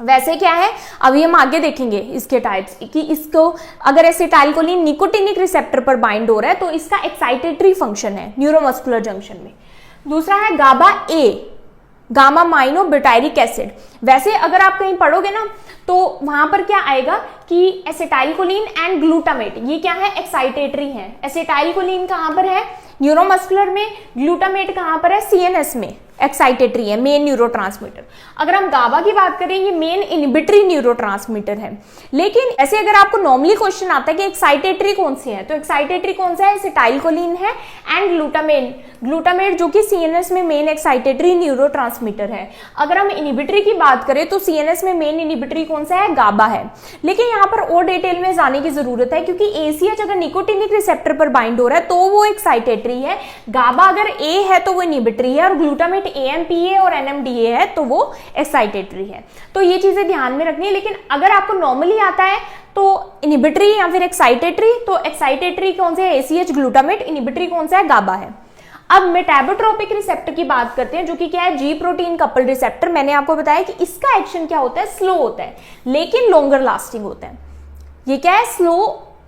वैसे क्या है, अभी हम आगे देखेंगे इसके टाइप्स कि इसको अगर एसिटाइलकोलिन निकोटिनिक रिसेप्टर पर बाइंड हो रहा है तो इसका एक्साइटेटरी फंक्शन है न्यूरोमस्कुलर जंक्शन में। दूसरा है गाबा ए, गामा माइनो ब्यूटायरिक एसिड। वैसे अगर आप कहीं पढ़ोगे ना तो वहां पर क्या आएगा कि एसिटाइलकोलिन एंड ग्लूटामेट, ये क्या है, एक्साइटेटरी है। एसिटाइलकोलिन कहां पर है, न्यूरोमस्कुलर में, ग्लूटामेट कहां पर है, सीएनएस में, एक्साइटेटरी है, मेन न्यूरोट्रांसमीटर। अगर हम गाबा की बात करें, ये मेन इनहिबिटरी न्यूरोट्रांसमीटर है। लेकिन ऐसे अगर आपको नॉर्मली क्वेश्चन आता है कि एक्साइटेटरी कौन सी है, तो एक्साइटेटरी कौन सा है, एसिटाइलकोलिन है एंड ग्लूटामेट। ग्लूटामेट जो कि सीएनएस में मेन एक्साइटेटरी न्यूरोट्रांसमीटर है। अगर हम इनहिबिटरी की बात करें तो सीएनएस में मेन इनहिबिटरी कौन सा है, गाबा है। लेकिन यहाँ पर और डिटेल में जाने की जरूरत है, क्योंकि एसीएच अगर निकोटिनिक रिसेप्टर पर बाइंड हो रहा है तो वो एक्साइटेटरी है, गाबा अगर ए है तो वो इनहिबिटरी है, और ग्लूटामेट एएमपीए और एनएमडीए है तो वो एक्साइटेटरी है। तो ये चीजें ध्यान में रखनी है। लेकिन अगर आपको नॉर्मली आता है तो इनहिबिटरी या फिर एक्साइटेटरी, तो एक्साइटेटरी कौन सा है, एसीएच ग्लूटामेट, इनहिबिटरी कौन सा है, गाबा है। अब मेटाबोट्रोपिक रिसेप्टर की बात करते हैं, जो कि क्या है, जी प्रोटीन कपल्ड रिसेप्टर। मैंने आपको बताया कि इसका एक्शन क्या होता है, स्लो होता है लेकिन लॉन्गर लास्टिंग होता है। ये क्या है, स्लो,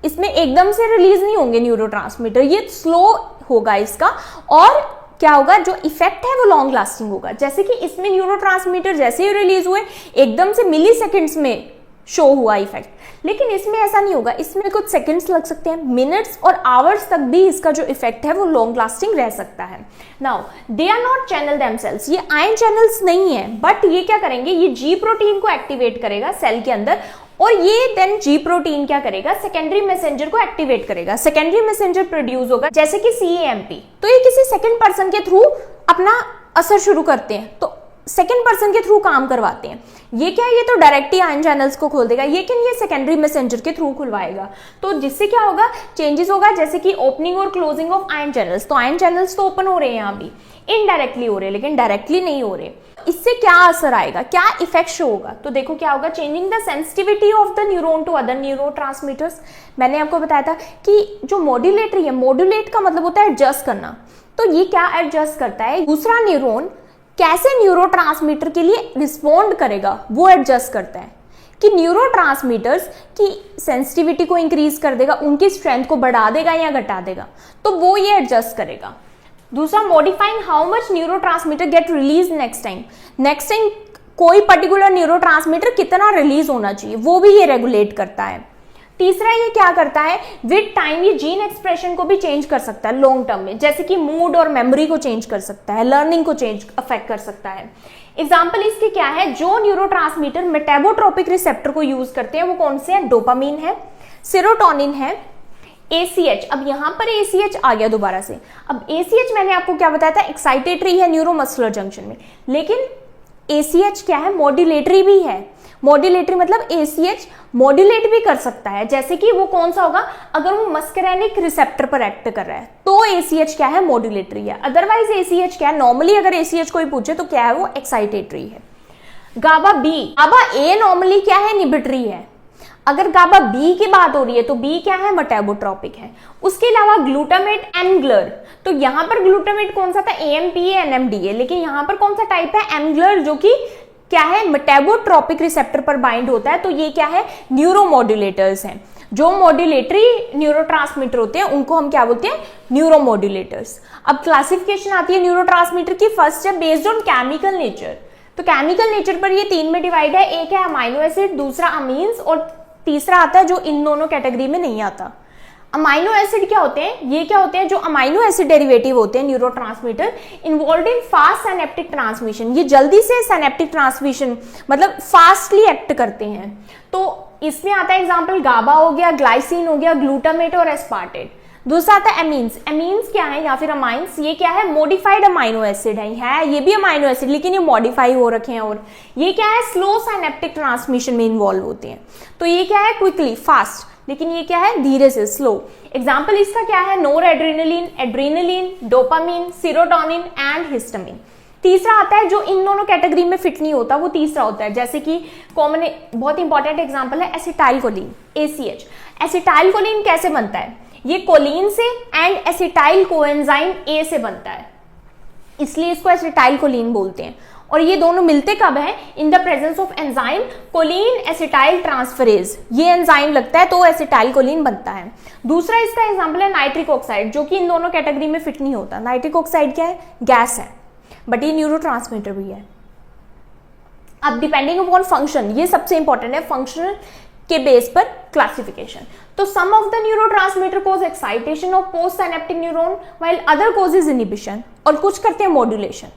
इसमें एकदम से रिलीज नहीं होंगे न्यूरोट्रांसमीटर, ये स्लो होगा इसका, और क्या होगा, जो इफेक्ट है वो लॉन्ग लास्टिंग होगा। जैसे कि इसमें न्यूरोट्रांसमीटर जैसे ही रिलीज हुए एकदम से मिली सेकेंड्स में शो हुआ इफेक्ट, लेकिन इसमें ऐसा नहीं होगा, इसमें कुछ सेकंड्स लग सकते हैं, मिनट्स और आवर्स तक भी इसका जो इफेक्ट है वो लॉन्ग लास्टिंग रह सकता है। Now they are not channel themselves, ये आयन चैनल्स नहीं है, बट ये क्या करेंगे, ये जी प्रोटीन को एक्टिवेट करेगा सेल के अंदर, और ये देन जी प्रोटीन क्या करेगा, सेकेंडरी मैसेंजर को एक्टिवेट करेगा। सेकेंडरी मैसेंजर प्रोड्यूस होगा जैसे कि सीएमपी, तो ये किसी सेकेंड पर्सन के थ्रू अपना असर शुरू करते हैं, तो सेकेंड पर्सन के थ्रू काम करवाते हैं। ये क्या है, ये तो डायरेक्टली आयन चैनल्स को खोल देगा, लेकिन ये सेकेंडरी मैसेंजर के थ्रू खुलवाएगा। तो जिससे क्या होगा, चेंजेस होगा, जैसे कि ओपनिंग और क्लोजिंग ऑफ आयन चैनल्स। तो आयन चैनल्स तो ओपन हो रहे हैं यहाँ भी, इनडायरेक्टली हो रहे हैं, लेकिन डायरेक्टली नहीं हो रहे। इससे क्या असर आएगा, क्या इफेक्ट शो होगा, तो देखो क्या होगा, changing the sensitivity of the neuron to other neurotransmitters. मैंने आपको बताया था कि जो मॉड्यूलेटरी है, मॉड्यूलेट का मतलब होता है एडजस्ट करना, तो ये क्या एडजस्ट करता है, दूसरा न्यूरॉन कैसे न्यूरोट्रांसमीटर के लिए रिस्पॉन्ड करेगा वो एडजस्ट करता है, कि न्यूरोट्रांसमीटर्स की सेंसिटिविटी को इंक्रीज कर देगा, उनकी स्ट्रेंथ को बढ़ा देगा या घटा देगा, तो वो ये एडजस्ट करेगा। दूसरा, modifying how much neurotransmitter get release next time कोई पर्टिकुलर न्यूरोट्रांसमीटर कितना रिलीज होना चाहिए वो भी ये रेगुलेट करता है। तीसरा, ये क्या करता है, विद टाइम ये जीन एक्सप्रेशन को भी चेंज कर सकता है लॉन्ग टर्म में, जैसे कि मूड और मेमोरी को चेंज कर सकता है, लर्निंग को चेंज अफेक्ट कर सकता है। एग्जाम्पल इसके क्या है, जो न्यूरोट्रांसमीटर मेटाबोट्रोपिक रिसेप्टर को यूज करते हैं वो कौन से हैं, डोपामीन है, सेरोटोनिन है, ACH। अब यहां पर ACH आ गया दोबारा से। अब ACH मैंने आपको क्या बताया था, एक्साइटेटरी है न्यूरोमस्कुलर जंक्शन में, लेकिन ACH क्या है, मॉड्यूलेटरी भी है। मॉड्यूलेटरी मतलब ACH मॉड्यूलेट भी कर सकता है, जैसे कि वो कौन सा होगा, अगर वो मस्करेनिक रिसेप्टर पर एक्ट कर रहा है तो ACH क्या है, मॉड्यूलेटरी है। अदरवाइज ACH क्या है, नॉर्मली अगर ACH कोई पूछे तो क्या है, वो एक्साइटेटरी है। गाबा बी, गाबा ए नॉर्मली क्या है, इनहिबिटरी है। अगर गाबा बी की बात हो रही है तो बी क्या है, मेटाबोट्रोपिक है। उसके अलावा ग्लूटामेट एमग्लर, तो यहां पर ग्लूटामेट कौन सा था, AMPA NMDA, लेकिन यहां पर कौन सा टाइप है, एमग्लर, जो कि क्या है, मेटाबोट्रोपिक रिसेप्टर पर बाइंड होता है। तो ये क्या है, न्यूरोमोड्यूलेटर्स हैं। जो मॉड्यूलेटरी न्यूरोट्रांसमीटर होते हैं उनको हम क्या बोलते हैं, न्यूरोमोड्यूलेटर्स। अब क्लासिफिकेशन आती है न्यूरोट्रांसमीटर की, फर्स्ट है बेस्ड ऑन केमिकल नेचर। तो केमिकल नेचर पर ये 3 में डिवाइड है, एक है अमाइनो एसिड, दूसरा अमीन्स और तीसरा आता है जो इन दोनों कैटेगरी में नहीं आता। अमाइनो एसिड क्या होते हैं, ये क्या होते हैं, जो अमाइनो एसिड डेरिवेटिव होते हैं neurotransmitter involve in fast synaptic transmission, ये जल्दी से सिनेप्टिक ट्रांसमिशन मतलब फास्टली एक्ट करते हैं। तो इसमें आता है एग्जांपल गाबा हो गया, ग्लाइसिन हो गया, ग्लूटामेट और एस्पार्टेट। दूसरा आता है एमीन्स, एमीन्स क्या है या फिर अमाइंस, ये क्या है, मॉडिफाइड अमाइनो एसिड है ये भी अमाइनो एसिड लेकिन ये मॉडिफाई हो रखे हैं, और ये क्या है, स्लो सिनेप्टिक ट्रांसमिशन में इन्वॉल्व होते हैं। तो ये क्या है, क्विकली फास्ट, लेकिन ये क्या है, धीरे से स्लो। एग्जाम्पल इसका क्या है, noradrenaline, adrenaline, dopamine, serotonin and histamine. तीसरा आता है जो इन दोनों कैटेगरी में फिट नहीं होता, वो तीसरा होता है, जैसे कि कॉमन बहुत इंपॉर्टेंट एग्जांपल है एसिटाइलकोलिन, ACH। एसिटाइलकोलिन कैसे बनता है, ये कोलिन से एंड एसिटाइल कोएंजाइम A से बनता है, इसलिए इसको एसिटाइलकोलिन बोलते हैं। और ये दोनों मिलते कब है, in the presence of enzyme choline acetyl transferase, ये एंजाइम लगता है तो एसिटाइलकोलिन बनता है। दूसरा इसका एग्जांपल है नाइट्रिक ऑक्साइड, जो कि इन दोनों कैटेगरी में फिट नहीं होता। नाइट्रिक ऑक्साइड क्या है, गैस है, बट ये न्यूरोट्रांसमीटर भी है। अब डिपेंडिंग अपॉन फंक्शन, ये सबसे इंपॉर्टेंट है, फंक्शनल के बेस पर क्लासिफिकेशन। तो some of the neurotransmitter cause excitation of post synaptic neuron while other causes inhibition, और कुछ करते हैं मॉड्यूलेशन।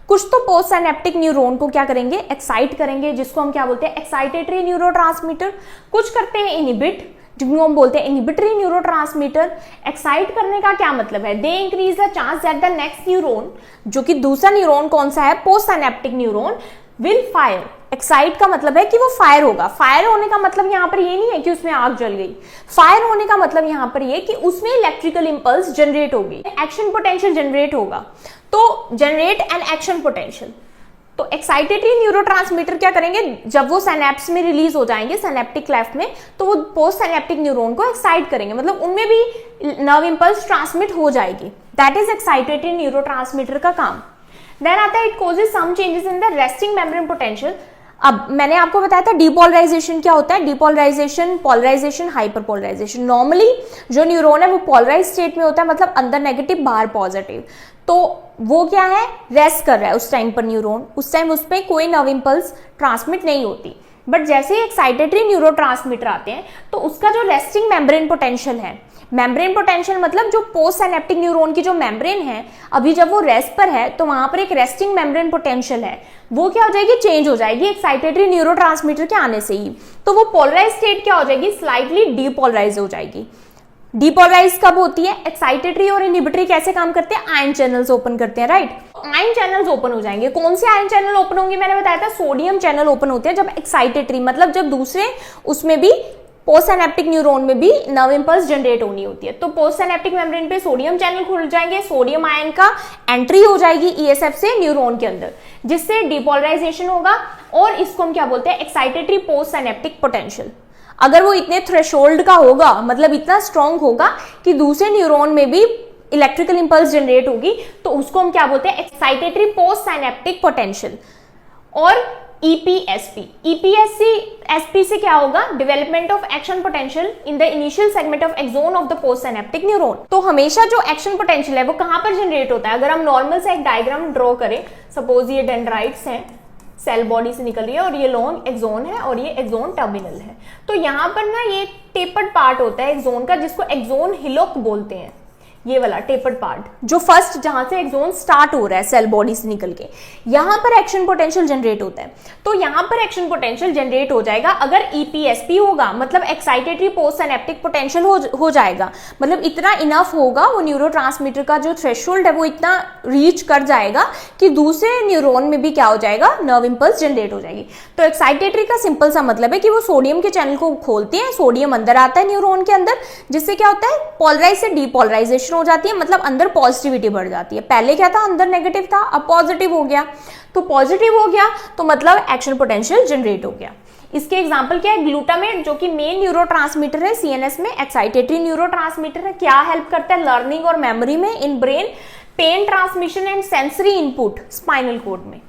कुछ तो पोस्ट सिनेप्टिक न्यूरॉन को क्या करेंगे, एक्साइट करेंगे, जिसको हम क्या बोलते हैं, एक्साइटेटरी न्यूरोट्रांसमीटर। कुछ करते हैं इनहिबिट, जिनको हम बोलते हैं इनहिबिटरी न्यूरोट्रांसमीटर। एक्साइट करने का क्या मतलब है, they increase the chance that the next neuron, जो कि दूसरा न्यूरॉन कौन सा है, post synaptic neuron, will fire. Excite का मतलब है कि वो फायर होगा। फायर होने का मतलब यहां पर ये नहीं है कि उसमें आग जल गई, फायर होने का मतलब यहां पर ये कि उसमें इलेक्ट्रिकल इंपल्स जनरेट होगी, एक्शन पोटेंशियल जनरेट होगा। तो जनरेट एन एक्शन पोटेंशियल। तो एक्साइटेटरी न्यूरोट्रांसमीटर क्या करेंगे, जब वो सिनेप्स में रिलीज हो जाएंगे सिनेप्टिक क्लेफ्ट में, तो वो पोस्ट सिनेप्टिक न्यूरॉन को एक्साइट करेंगे, मतलब उनमें भी नर्व इंपल्स ट्रांसमिट हो जाएगी। दैट इज एक्साइटेटरी न्यूरोट्रांसमीटर का काम। देन आता है it causes some changes in the resting membrane potential. अब मैंने आपको बताया था डीपोलराइजेशन क्या होता है, डीपोलराइजेशन, पोलराइजेशन, हाइपरपोलराइजेशन। नॉर्मली जो न्यूरॉन है वो पोलराइज स्टेट में होता है, मतलब अंदर नेगेटिव बाहर पॉजिटिव। तो वो क्या है, रेस्ट कर रहा है उस टाइम पर न्यूरॉन, उस टाइम उस पर कोई नर्व इंपल्स ट्रांसमिट नहीं होती। बट जैसे ही एक्साइटेटरी न्यूरोट्रांसमीटर आते हैं तो उसका जो रेस्टिंग मेम्ब्रेन पोटेंशियल है, मेम्ब्रेन पोटेंशियल मतलब जो पोस्ट सिनेप्टिक न्यूरॉन की जो मेम्ब्रेन है, अभी जब वो रेस्ट पर है तो वहां पर एक रेस्टिंग मेम्ब्रेन पोटेंशियल है, वो क्या हो जाएगी, चेंज हो जाएगी एक्साइटेटरी न्यूरोट्रांसमीटर के आने से ही। तो वो पोलराइज स्टेट क्या हो जाएगी, स्लाइटली डीपोलराइज हो जाएगी। डीपोलराइज कब होती है, एक्साइटेटरी और इनहिबिटरी कैसे काम करते हैं, आयन चैनल्स ओपन करते हैं, राइट। आयन चैनल्स ओपन हो जाएंगे। कौन से आयन चैनल ओपन होंगे, मैंने बताया था सोडियम चैनल ओपन होते हैं जब एक्साइटेटरी, मतलब जब दूसरे उसमें भी पोस्ट सिनेप्टिक न्यूरॉन में भी नर्व इंपल्स जनरेट होनी होती है। तो पोस्ट सिनेप्टिक मेम्ब्रेन पे सोडियम चैनल खुल जाएंगे, सोडियम आयन का एंट्री हो जाएगी ESF से न्यूरॉन के अंदर, जिससे डीपोलराइजेशन होगा, और इसको हम क्या बोलते हैं, एक्साइटेटरी पोस्ट सिनेप्टिक पोटेंशियल। अगर वो इतने थ्रेशोल्ड का होगा, मतलब इतना स्ट्रॉन्ग होगा कि दूसरे न्यूरॉन में भी इलेक्ट्रिकल इंपल्स जनरेट होगी, तो उसको हम क्या बोलते हैं, एक्साइटेटरी पोस्ट सिनेप्टिक पोटेंशियल। और EPSP से क्या होगा, development of action potential in the initial segment of axon of the post synaptic neuron. तो हमेशा जो एक्शन पोटेंशियल है वो कहां पर जनरेट होता है, अगर हम नॉर्मल से एक डायग्राम ड्रॉ करें, सपोज ये डेंड्राइट्स हैं, सेल बॉडी से निकल रही है, और ये लॉन्ग एक्सोन है और ये एक्सोन टर्मिनल है। तो यहाँ पर ना ये टेपर्ड पार्ट होता है एक्सोन का, जिसको एक्सोन हिलोक बोलते हैं। ये वाला टेपर्ड पार्ट, जो फर्स्ट जहां से एक्सोन स्टार्ट हो रहा है सेल बॉडी से निकल के, यहां पर एक्शन पोटेंशियल जनरेट होता है। तो यहां पर एक्शन पोटेंशियल जनरेट हो जाएगा अगर ईपीएसपी होगा, मतलब एक्साइटेटरी पोस्ट सिनेप्टिक पोटेंशियल हो जाएगा, मतलब इतना इनफ होगा, वो न्यूरोट्रांसमीटर का जो थ्रेशोल्ड है वो इतना रीच कर जाएगा कि दूसरे न्यूरॉन में भी क्या हो जाएगा, नर्व इंपल्स जनरेट हो जाएगी। तो एक्साइटेटरी का सिंपल सा मतलब है कि वो सोडियम के चैनल को खोलते हैं, सोडियम अंदर आता है न्यूरॉन के अंदर, जिससे क्या होता है, पोलराइज से डीपोलराइजेशन हो जाती है, मतलब अंदर पॉजिटिविटी बढ़ जाती है। पहले क्या था, अंदर नेगेटिव था, अब पॉजिटिव हो गया, तो पॉजिटिव हो गया तो मतलब एक्शन पोटेंशियल जनरेट हो गया। इसके एग्जांपल क्या है, ग्लूटामेट जो कि मेन न्यूरोट्रांसमीटर है सीएनएस में, एक्साइटेटरी न्यूरोट्रांसमीटर है, क्या हेल्प करता है लर्निंग और मेमोरी में, in brain, pain transmission and sensory input spinal cord में।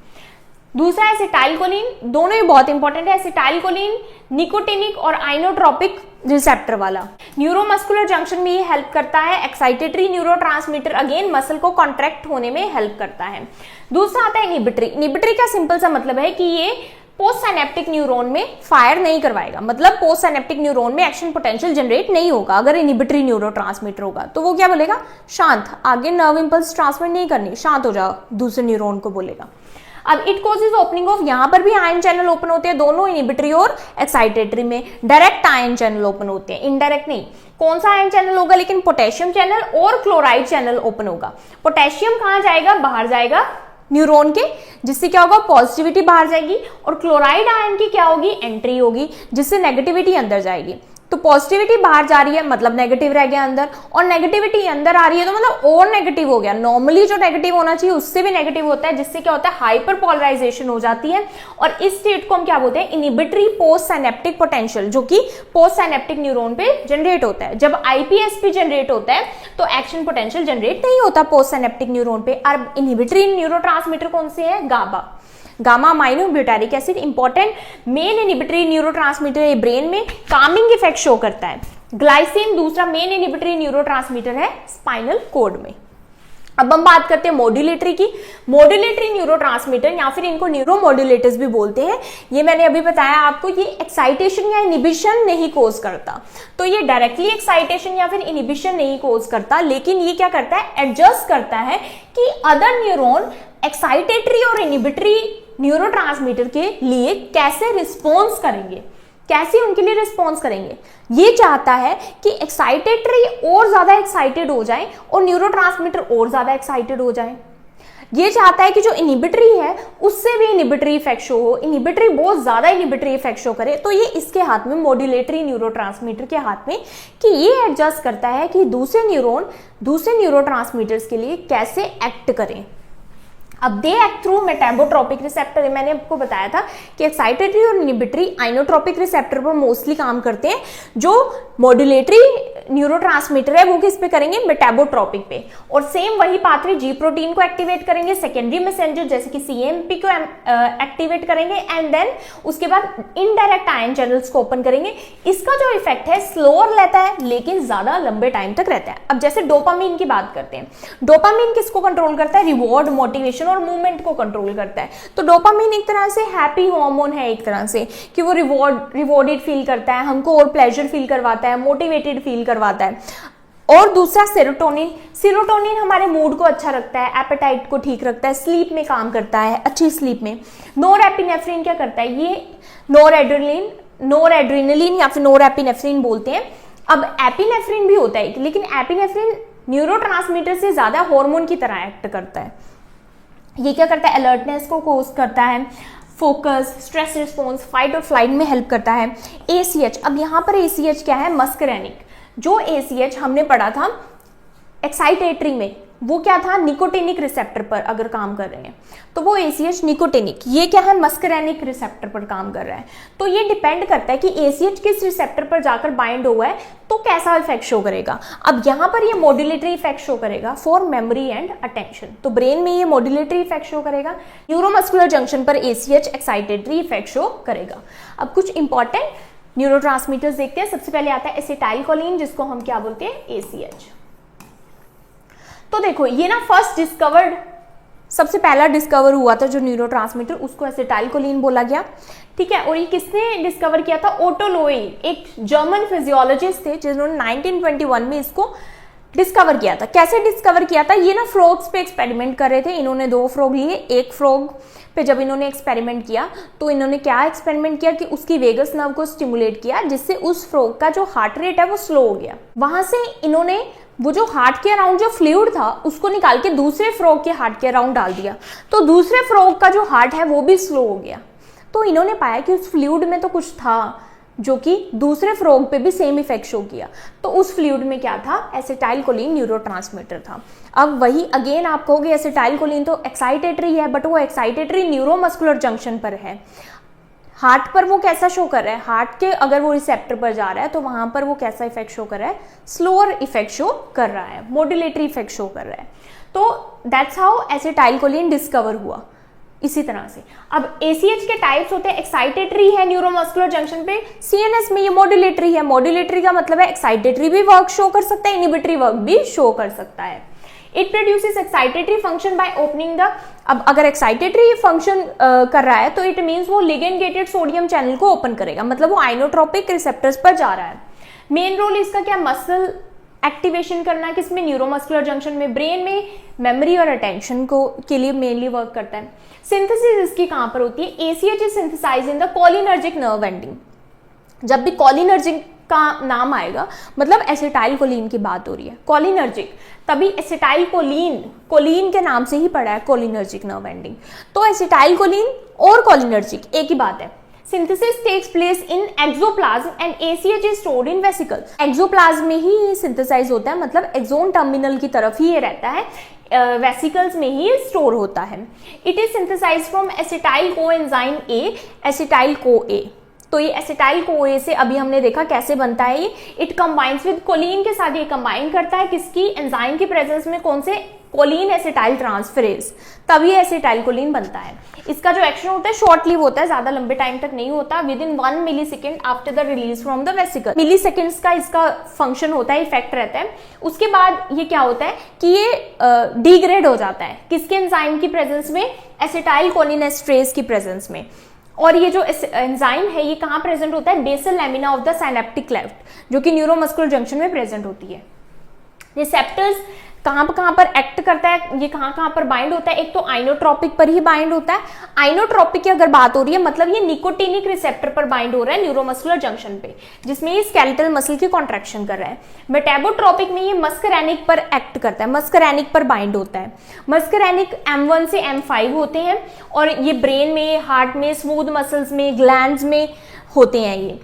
दूसरा है एसिटाइलकोलिन, दोनों ही बहुत इंपॉर्टेंट है। एसिटाइलकोलिन निकोटिनिक और आइनोट्रोपिक रिसेप्टर वाला, न्यूरोमस्कुलर जंक्शन में ये हेल्प करता है। एक्साइटेटरी न्यूरोट्रांसमीटर अगेन मसल को कॉन्ट्रैक्ट होने में हेल्प करता है। दूसरा आता है इनहिबिटरी। इनहिबिटरी का सिंपल सा मतलब है कि ये पोस्ट साइनेप्टिक न्यूरॉन में फायर नहीं करवाएगा, मतलब पोस्ट साइनेप्टिक न्यूरॉन में एक्शन पोटेंशियल जनरेट नहीं होगा अगर इनहिबिटरी न्यूरोट्रांसमीटर होगा। तो वो क्या बोलेगा, शांत, आगे नर्व इंपल्स ट्रांसमिट नहीं करनी, शांत हो जाओ, दूसरे न्यूरॉन को बोलेगा। अब इट कॉजेज ओपनिंग ऑफ, यहां पर भी आयन चैनल ओपन होते हैं, दोनों इनहिबिटरी और एक्साइटेटरी में डायरेक्ट आयन चैनल ओपन होते हैं, इनडायरेक्ट नहीं। कौन सा आयन चैनल होगा, लेकिन पोटेशियम चैनल और क्लोराइड चैनल ओपन होगा। पोटेशियम कहां जाएगा, बाहर जाएगा न्यूरॉन के, जिससे क्या होगा, पॉजिटिविटी बाहर जाएगी, और क्लोराइड आयन की क्या होगी, एंट्री होगी, जिससे नेगेटिविटी अंदर जाएगी। तो पॉजिटिविटी बाहर जा रही है मतलब नेगेटिव रह गया अंदर, और नेगेटिविटी अंदर आ रही है तो मतलब और नेगेटिव हो गया। नॉर्मली जो नेगेटिव होना चाहिए उससे भी नेगेटिव होता है, जिससे क्या होता है, हाइपर पोलराइजेशन हो जाती है, और इस स्टेट को हम क्या बोलते हैं, इनहिबिटरी पोस्ट साइनेप्टिक पोटेंशियल, जो कि पोस्ट साइनेप्टिक न्यूरॉन पे जनरेट होता है। जब आईपीएसपी जनरेट होता है तो एक्शन पोटेंशियल जनरेट नहीं होता पोस्ट साइनेप्टिक न्यूरॉन पे। और इनहिबिटरी न्यूरोट्रांसमीटर कौन से है, GABA, gamma amino butyric acid, important main inhibitory neurotransmitter है ब्रेन में, कामिंग इफेक्ट शो करता है। ग्लाइसिन दूसरा मेन इनहिबिटरी न्यूरोट्रांसमीटर है स्पाइनल कॉर्ड में। अब हम बात करते हैं मॉड्यूलेटरी की। मॉड्यूलेटरी न्यूरोट्रांसमीटर या फिर इनको न्यूरोमॉड्यूलेटर्स भी बोलते हैं। ये मैंने अभी बताया आपको, ये एक्साइटेशन या इनहिबिशन नहीं कोज करता, तो ये डायरेक्टली एक्साइटेशन या फिर इनहिबिशन नहीं कोज करता, लेकिन ये क्या करता है, एडजस्ट करता है कि अदर न्यूरॉन एक्साइटेटरी और इनहिबिटरी न्यूरोट्रांसमीटर के लिए कैसे रिस्पॉन्स करेंगे, कैसे उनके लिए रिस्पॉन्स करेंगे। ये चाहता है कि एक्साइटेटरी और ज्यादा एक्साइटेड हो जाए और न्यूरोट्रांसमीटर और ज्यादा एक्साइटेड हो जाए। ये चाहता है कि जो इनहिबिटरी है उससे भी इनहिबिटरी इफेक्ट शो हो, इनहिबिटरी बहुत ज्यादा इनहिबिटरी इफेक्ट शो करे। तो ये इसके हाथ में, मॉड्यूलेटरी न्यूरोट्रांसमीटर के हाथ में, कि ये एडजस्ट करता है कि दूसरे न्यूरॉन दूसरे न्यूरोट्रांसमीटर्स के लिए कैसे एक्ट करें। अब दे एक्ट थ्रू मेटाबोट्रोपिक रिसेप्टर, मैंने आपको बताया था कि एक्साइटेटरी और इनहिबिटरी आइनोट्रोपिक रिसेप्टर पर मोस्टली काम करते हैं। जो मॉड्यूलेटरी न्यूरोट्रांसमीटर है वो किस पे करेंगे, मेटाबोट्रोपिक पे, और सेम वही पाथवे जी प्रोटीन को एक्टिवेट करेंगे, सेकेंडरी मैसेंजर जैसे कि सीएमपी को एक्टिवेट करेंगे, एंड देन उसके बाद इनडायरेक्ट आयन चैनल्स को ओपन करेंगे। इसका जो इफेक्ट है स्लोअर रहता है लेकिन ज्यादा लंबे टाइम तक रहता है। अब जैसे डोपामीन की बात करते हैं, डोपामीन किसको कंट्रोल करता है, रिवॉर्ड, मोटिवेशन और मूवमेंट को कंट्रोल करता है। तो डोपामीन एक तरह से हैप्पी हार्मोन है, एक तरह से कि वो रिवॉर्डेड फील करता है, हमको और प्लेजर फील करवाता है, मोटिवेटेड फील करवाता है। और दूसरा सेरोटोनिन, सेरोटोनिन हमारे मूड को अच्छा रखता है, एपेटाइट को ठीक रखता है, स्लीप में काम करता है, अच्छी स्लीप में। नोरएपिनेफ्रिन क्या करता है, ये नोरएड्रेनालिन या फिर नोरएपिनेफ्रिन बोलते हैं। अब एपिनेफ्रिन भी होता है, लेकिन एपिनेफ्रिन न्यूरोट्रांसमीटर से ज्यादा हार्मोन की तरह एक्ट करता है। ये क्या करता है, अलर्टनेस को कोज करता है, फोकस, स्ट्रेस रिस्पॉन्स, फाइट और फ्लाइट में हेल्प करता है। ACH, अब यहाँ पर ACH क्या है, मस्करेनिक। जो ACH हमने पढ़ा था एक्साइटेटरी में, वो क्या था, निकोटिनिक रिसेप्टर पर अगर काम कर रहे हैं तो वो ACH निकोटिनिक, ये क्या है, मस्करेनिक रिसेप्टर पर काम कर रहा है। तो ये डिपेंड करता है कि ACH किस रिसेप्टर पर जाकर बाइंड हुआ है तो कैसा इफेक्ट शो करेगा। अब यहाँ पर ये मॉड्यूलेटरी इफेक्ट शो करेगा फॉर मेमोरी एंड अटेंशन, तो ब्रेन में ये मॉड्यूलेटरी इफेक्ट शो करेगा। न्यूरोमस्कुलर जंक्शन पर ACH एक्साइटेटरी इफेक्ट शो करेगा। अब कुछ इंपॉर्टेंट न्यूरोट्रांसमीटर्स देखते हैं। सबसे पहले आता है एसिटाइलकोलिन, जिसको हम क्या बोलते हैं, ACH। तो देखो ये ना फर्स्ट डिस्कवर्ड, सबसे पहला डिस्कवर हुआ था जो न्यूरोट्रांसमीटर, उसको एसिटाइलकोलिन बोला गया, ठीक है। और ये किसने डिस्कवर किया था, ओटो लोई, एक जर्मन फिजियोलॉजिस्ट थे जिन्होंने 1921 में इसको डिस्कवर किया था। कैसे डिस्कवर किया था? ये ना फ्रॉग्स पे एक्सपेरिमेंट कर रहे थे। इन्होंने 2 फ्रॉग लिए। एक फ्रॉग पे जब इन्होंने एक्सपेरिमेंट किया तो इन्होंने क्या एक्सपेरिमेंट किया कि उसकी वेगस नर्व को स्टिमुलेट किया, जिससे उस फ्रॉग का जो हार्ट रेट है वो स्लो हो गया। वहां से इन्होंने वो जो हार्ट के अराउंड जो फ्लूइड था उसको निकाल के दूसरे फ्रॉग के हार्ट के अराउंड डाल दिया, तो दूसरे फ्रॉग का जो हार्ट है वो भी स्लो हो गया। तो इन्होंने पाया कि उस फ्लूइड में तो कुछ था जो कि दूसरे फ्रॉग पे भी सेम इफेक्ट शो किया। तो उस फ्लूइड में क्या था? एसिटाइलकोलिन न्यूरोट्रांसमीटर था। अब वही अगेन आप कहोगे एसिटाइलकोलिन तो एक्साइटेटरी है, बट वो एक्साइटेटरी न्यूरोमस्कुलर जंक्शन पर है। हार्ट पर वो कैसा शो कर रहा है? हार्ट के अगर वो रिसेप्टर पर जा रहा है तो वहां पर वो कैसा इफेक्ट शो कर रहा है? स्लोअर इफेक्ट शो कर रहा है, मॉड्यूलेटरी इफेक्ट शो कर रहा है। तो दैट्स हाउ एसिटाइलकोलिन डिस्कवर हुआ। इसी तरह से अब ACH के टाइप्स होते हैं, एक्साइटेटरी है न्यूरोमस्कुलर जंक्शन पे, CNS में ये मॉड्यूलेटरी है। मॉड्यूलेटरी का मतलब है एक्साइटेटरी भी वर्क शो कर सकता है, इनिबिटरी वर्क भी शो कर सकता है। It produces excitatory function by opening the, अब अगर एक्साइटेटरी फंक्शन कर रहा है तो इट मीन्स वो लिगेंड गेटेड सोडियम चैनल को ओपन करेगा, मतलब वो आइनोट्रोपिक रिसेप्टर्स पर जा रहा है। मेन रोल इसका क्या? मसल एक्टिवेशन करना, किसमें? न्यूरोमस्कुलर जंक्शन में। ब्रेन में मेमोरी और अटेंशन को के लिए मेनली वर्क करता है। सिंथेसिस इसकी कहां पर होती है? ACH is synthesized in the cholinergic nerve ending. जब भी कोलिनर्जिक का नाम आएगा मतलब एसिटाइलकोलिन की बात हो रही है, कोलिनर्जिक, तभी एसिटाइलकोलिन कोलिन के नाम से ही पड़ा है कोलिनर्जिक नर्व एंडिंग। तो एसिटाइलकोलिन और कोलिनर्जिक एक ही बात है। Synthesis takes place in exoplasm and ACH is stored in vesicles. Axoplasm में ही ये सिंथेसाइज होता है, मतलब एक्सोन टर्मिनल की तरफ ही ये रहता है, वेसिकल्स में ही स्टोर होता है। It is synthesize from acetyl coenzyme A, acetyl co A। तो ये एसिटाइल को A से अभी हमने देखा कैसे बनता है ये। इट कंबाइंस विद कोलिन के साथ ये कंबाइन करता है, किसकी? एंजाइम की प्रेजेंस में। कौन से? कोलिन एसिटाइल ट्रांसफरेज, तभी एसिटाइलकोलिन बनता है। इसका जो एक्शन होता है शॉर्ट लिव होता है, ज्यादा लंबे टाइम तक नहीं होता, within 1 millisecond after the release from the vesicle. Milliseconds का इसका फंक्शन होता है, इफेक्ट रहता है। उसके बाद ये क्या होता है कि ये डिग्रेड हो जाता है, किसके? एंजाइम की प्रेजेंस में, एसिटाइलकोलिनेस्ट्रेज की प्रेजेंस में। और ये जो एंजाइम है ये कहाँ प्रेजेंट होता है? Basal lamina of the synaptic cleft, जो कि न्यूरोमस्कुलर जंक्शन में प्रेजेंट होती है। रिसेप्टर्स कहाँ पर एक्ट करता है? ये कहाँ पर बाइंड होता है? एक तो आइनोट्रोपिक पर ही बाइंड होता है। आइनोट्रोपिक की अगर बात हो रही है मतलब ये निकोटिनिक रिसेप्टर पर बाइंड हो रहा है न्यूरोमस्कुलर जंक्शन पे, जिसमें ये स्केलेटल मसल की कॉन्ट्रैक्शन कर रहा है। मेटाबोट्रोपिक में ये मस्करेनिक पर एक्ट करता है, मस्करेनिक पर बाइंड होता है। मस्करेनिक M1 से M5 होते हैं और ये ब्रेन में, हार्ट में, स्मूथ मसल्स में, ग्लैंड्स में होते हैं ये।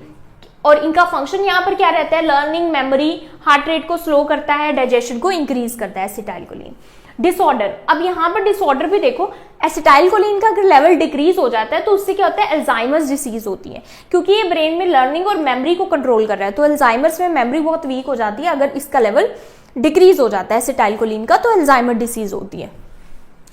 और इनका फंक्शन यहाँ पर क्या रहता है? लर्निंग, मेमोरी, हार्ट रेट को स्लो करता है, डाइजेशन को इंक्रीज करता है एसिटाइलकोलिन। डिसऑर्डर, अब यहाँ पर डिसऑर्डर भी देखो, एसिटाइलकोलिन का अगर लेवल डिक्रीज हो जाता है तो उससे क्या होता है? अल्जाइमर्स डिसीज होती है, क्योंकि ये ब्रेन में लर्निंग और मेमोरी को कंट्रोल कर रहा है। तो अल्जाइमर्स में मेमोरी बहुत वीक हो जाती है अगर इसका लेवल डिक्रीज हो जाता है एसिटाइलकोलिन का, तो अल्जाइमर डिसीज होती है।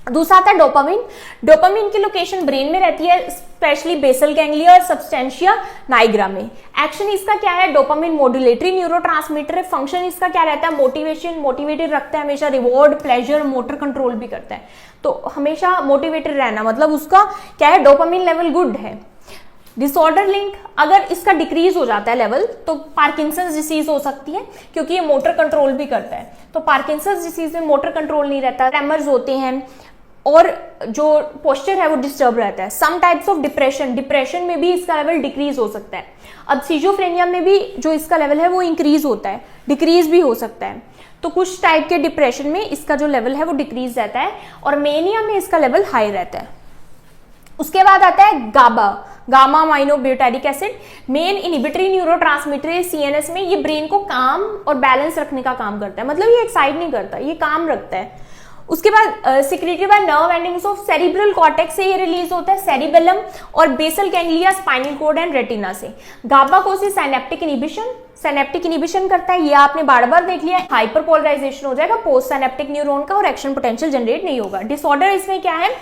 दूसरा आता है डोपामिन। डोपामिन की लोकेशन ब्रेन में रहती है, स्पेशली बेसल गैंग्लिया और सबस्टेंशिया नाइग्रा में। एक्शन इसका क्या है? डोपामिन मॉड्यूलेटरी न्यूरोट्रांसमीटर है। फंक्शन इसका क्या रहता है? मोटिवेशन, मोटिवेटेड रखता है हमेशा, रिवॉर्ड, प्लेजर, मोटर कंट्रोल भी करता है। तो हमेशा मोटिवेटेड रहना मतलब उसका क्या है? डोपामिन लेवल गुड है। डिसऑर्डर लिंक, अगर इसका डिक्रीज हो जाता है लेवल तो पार्किंसंस डिसीज हो सकती है, क्योंकि ये मोटर कंट्रोल भी करता है। तो पार्किंसंस डिसीज में मोटर कंट्रोल नहीं रहता, ट्रेमर्स होते हैं और जो पोस्चर है वो डिस्टर्ब रहता है। Some types of depression, depression में भी इसका लेवल डिक्रीज हो सकता है। अब सिजोफ्रेनिया में भी जो इसका लेवल है वो इंक्रीज होता है, डिक्रीज भी हो सकता है। तो कुछ टाइप के डिप्रेशन में इसका जो लेवल है वो डिक्रीज रहता है और मेनिया में इसका लेवल हाई रहता है। उसके बाद आता है GABA, gamma aminobutyric acid, main inhibitory neurotransmitter है CNS में। ये ब्रेन को काम और बैलेंस रखने का काम करता है, मतलब ये एक्साइट नहीं करता, ये काम रखता है। उसके बाद secreted by nerve endings of cerebral cortex से ये रिलीज होता है, सेरिबेलम और basal ganglia, spinal cord and retina से। गाबा कोसी साइनेप्टिक इनिबिशन करता है, ये आपने बार बार देख लिया। हाइपरपोलराइजेशन हो जाएगा पोस्ट साइनेप्टिक न्यूरॉन का और एक्शन पोटेंशियल जनरेट नहीं होगा। डिसऑर्डर इसमें क्या है?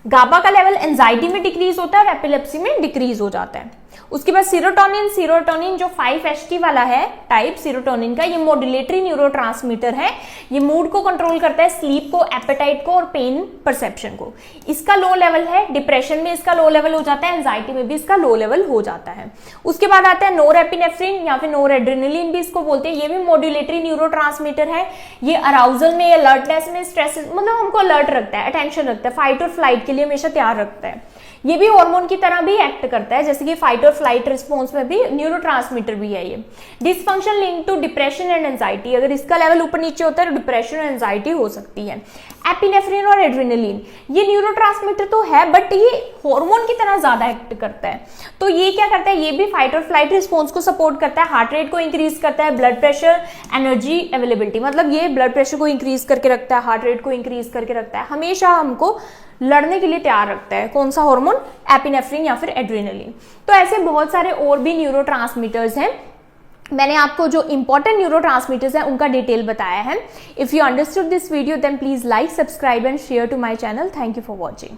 गाबा का लेवल एंजाइटी में डिक्रीज होता है और एपिलेप्सी में डिक्रीज हो जाता है। उसके बाद सीरोटोनिन, सीरोटोनिन जो 5-HT वाला है टाइप सीरोटोनिन का, ये मॉड्यूलेटरी न्यूरोट्रांसमीटर है। ये मूड को कंट्रोल करता है, स्लीप को, एपेटाइट को और पेन परसेप्शन को। इसका लो लेवल है, डिप्रेशन में इसका लो लेवल हो जाता है, एंजाइटी में भी इसका लो लेवल हो जाता है। उसके बाद आता है नोरेपिनेफ्रिन या फिर नोरेड्रेनालिन भी इसको बोलते हैं। ये भी मॉड्यूलेटरी न्यूरोट्रांसमीटर है। ये अराउजल में, अलर्टनेस में, स्ट्रेस, मतलब हमको अलर्ट रखता है, अटेंशन रखता है, फाइट और फ्लाइट के लिए हमेशा तैयार रखता है। ये भी हार्मोन की तरह भी एक्ट करता है, जैसे कि फाइट और फ्लाइट रिस्पॉन्स में भी न्यूरोट्रांसमीटर भी है ये। Dysfunction link to depression and anxiety, अगर इसका लेवल ऊपर नीचे होता है तो डिप्रेशन और एंजाइटी हो सकती है। एपिनेफ्रिन और एड्रेनालिन, ये न्यूरोट्रांसमीटर तो है बट ये हार्मोन की तरह ज्यादा एक्ट करता है। तो ये क्या करता है, ये भी फाइट और फ्लाइट रिस्पॉन्स को सपोर्ट करता है, हार्ट रेट को इंक्रीज करता है, ब्लड प्रेशर, एनर्जी अवेलेबिलिटी, मतलब ये ब्लड प्रेशर को इंक्रीज करके रखता है, हार्ट रेट को इंक्रीज करके रखता है, हमेशा हमको लड़ने के लिए तैयार रखता है। कौन सा हार्मोन, एपिनेफ्रिन या फिर एड्रेनालिन। तो ऐसे बहुत सारे और भी न्यूरोट्रांसमीटर्स हैं। मैंने आपको जो इंपॉर्टेंट न्यूरोट्रांसमीटर्स हैं उनका डिटेल बताया है। If you understood this video then please like, subscribe and share to my channel. Thank you for watching.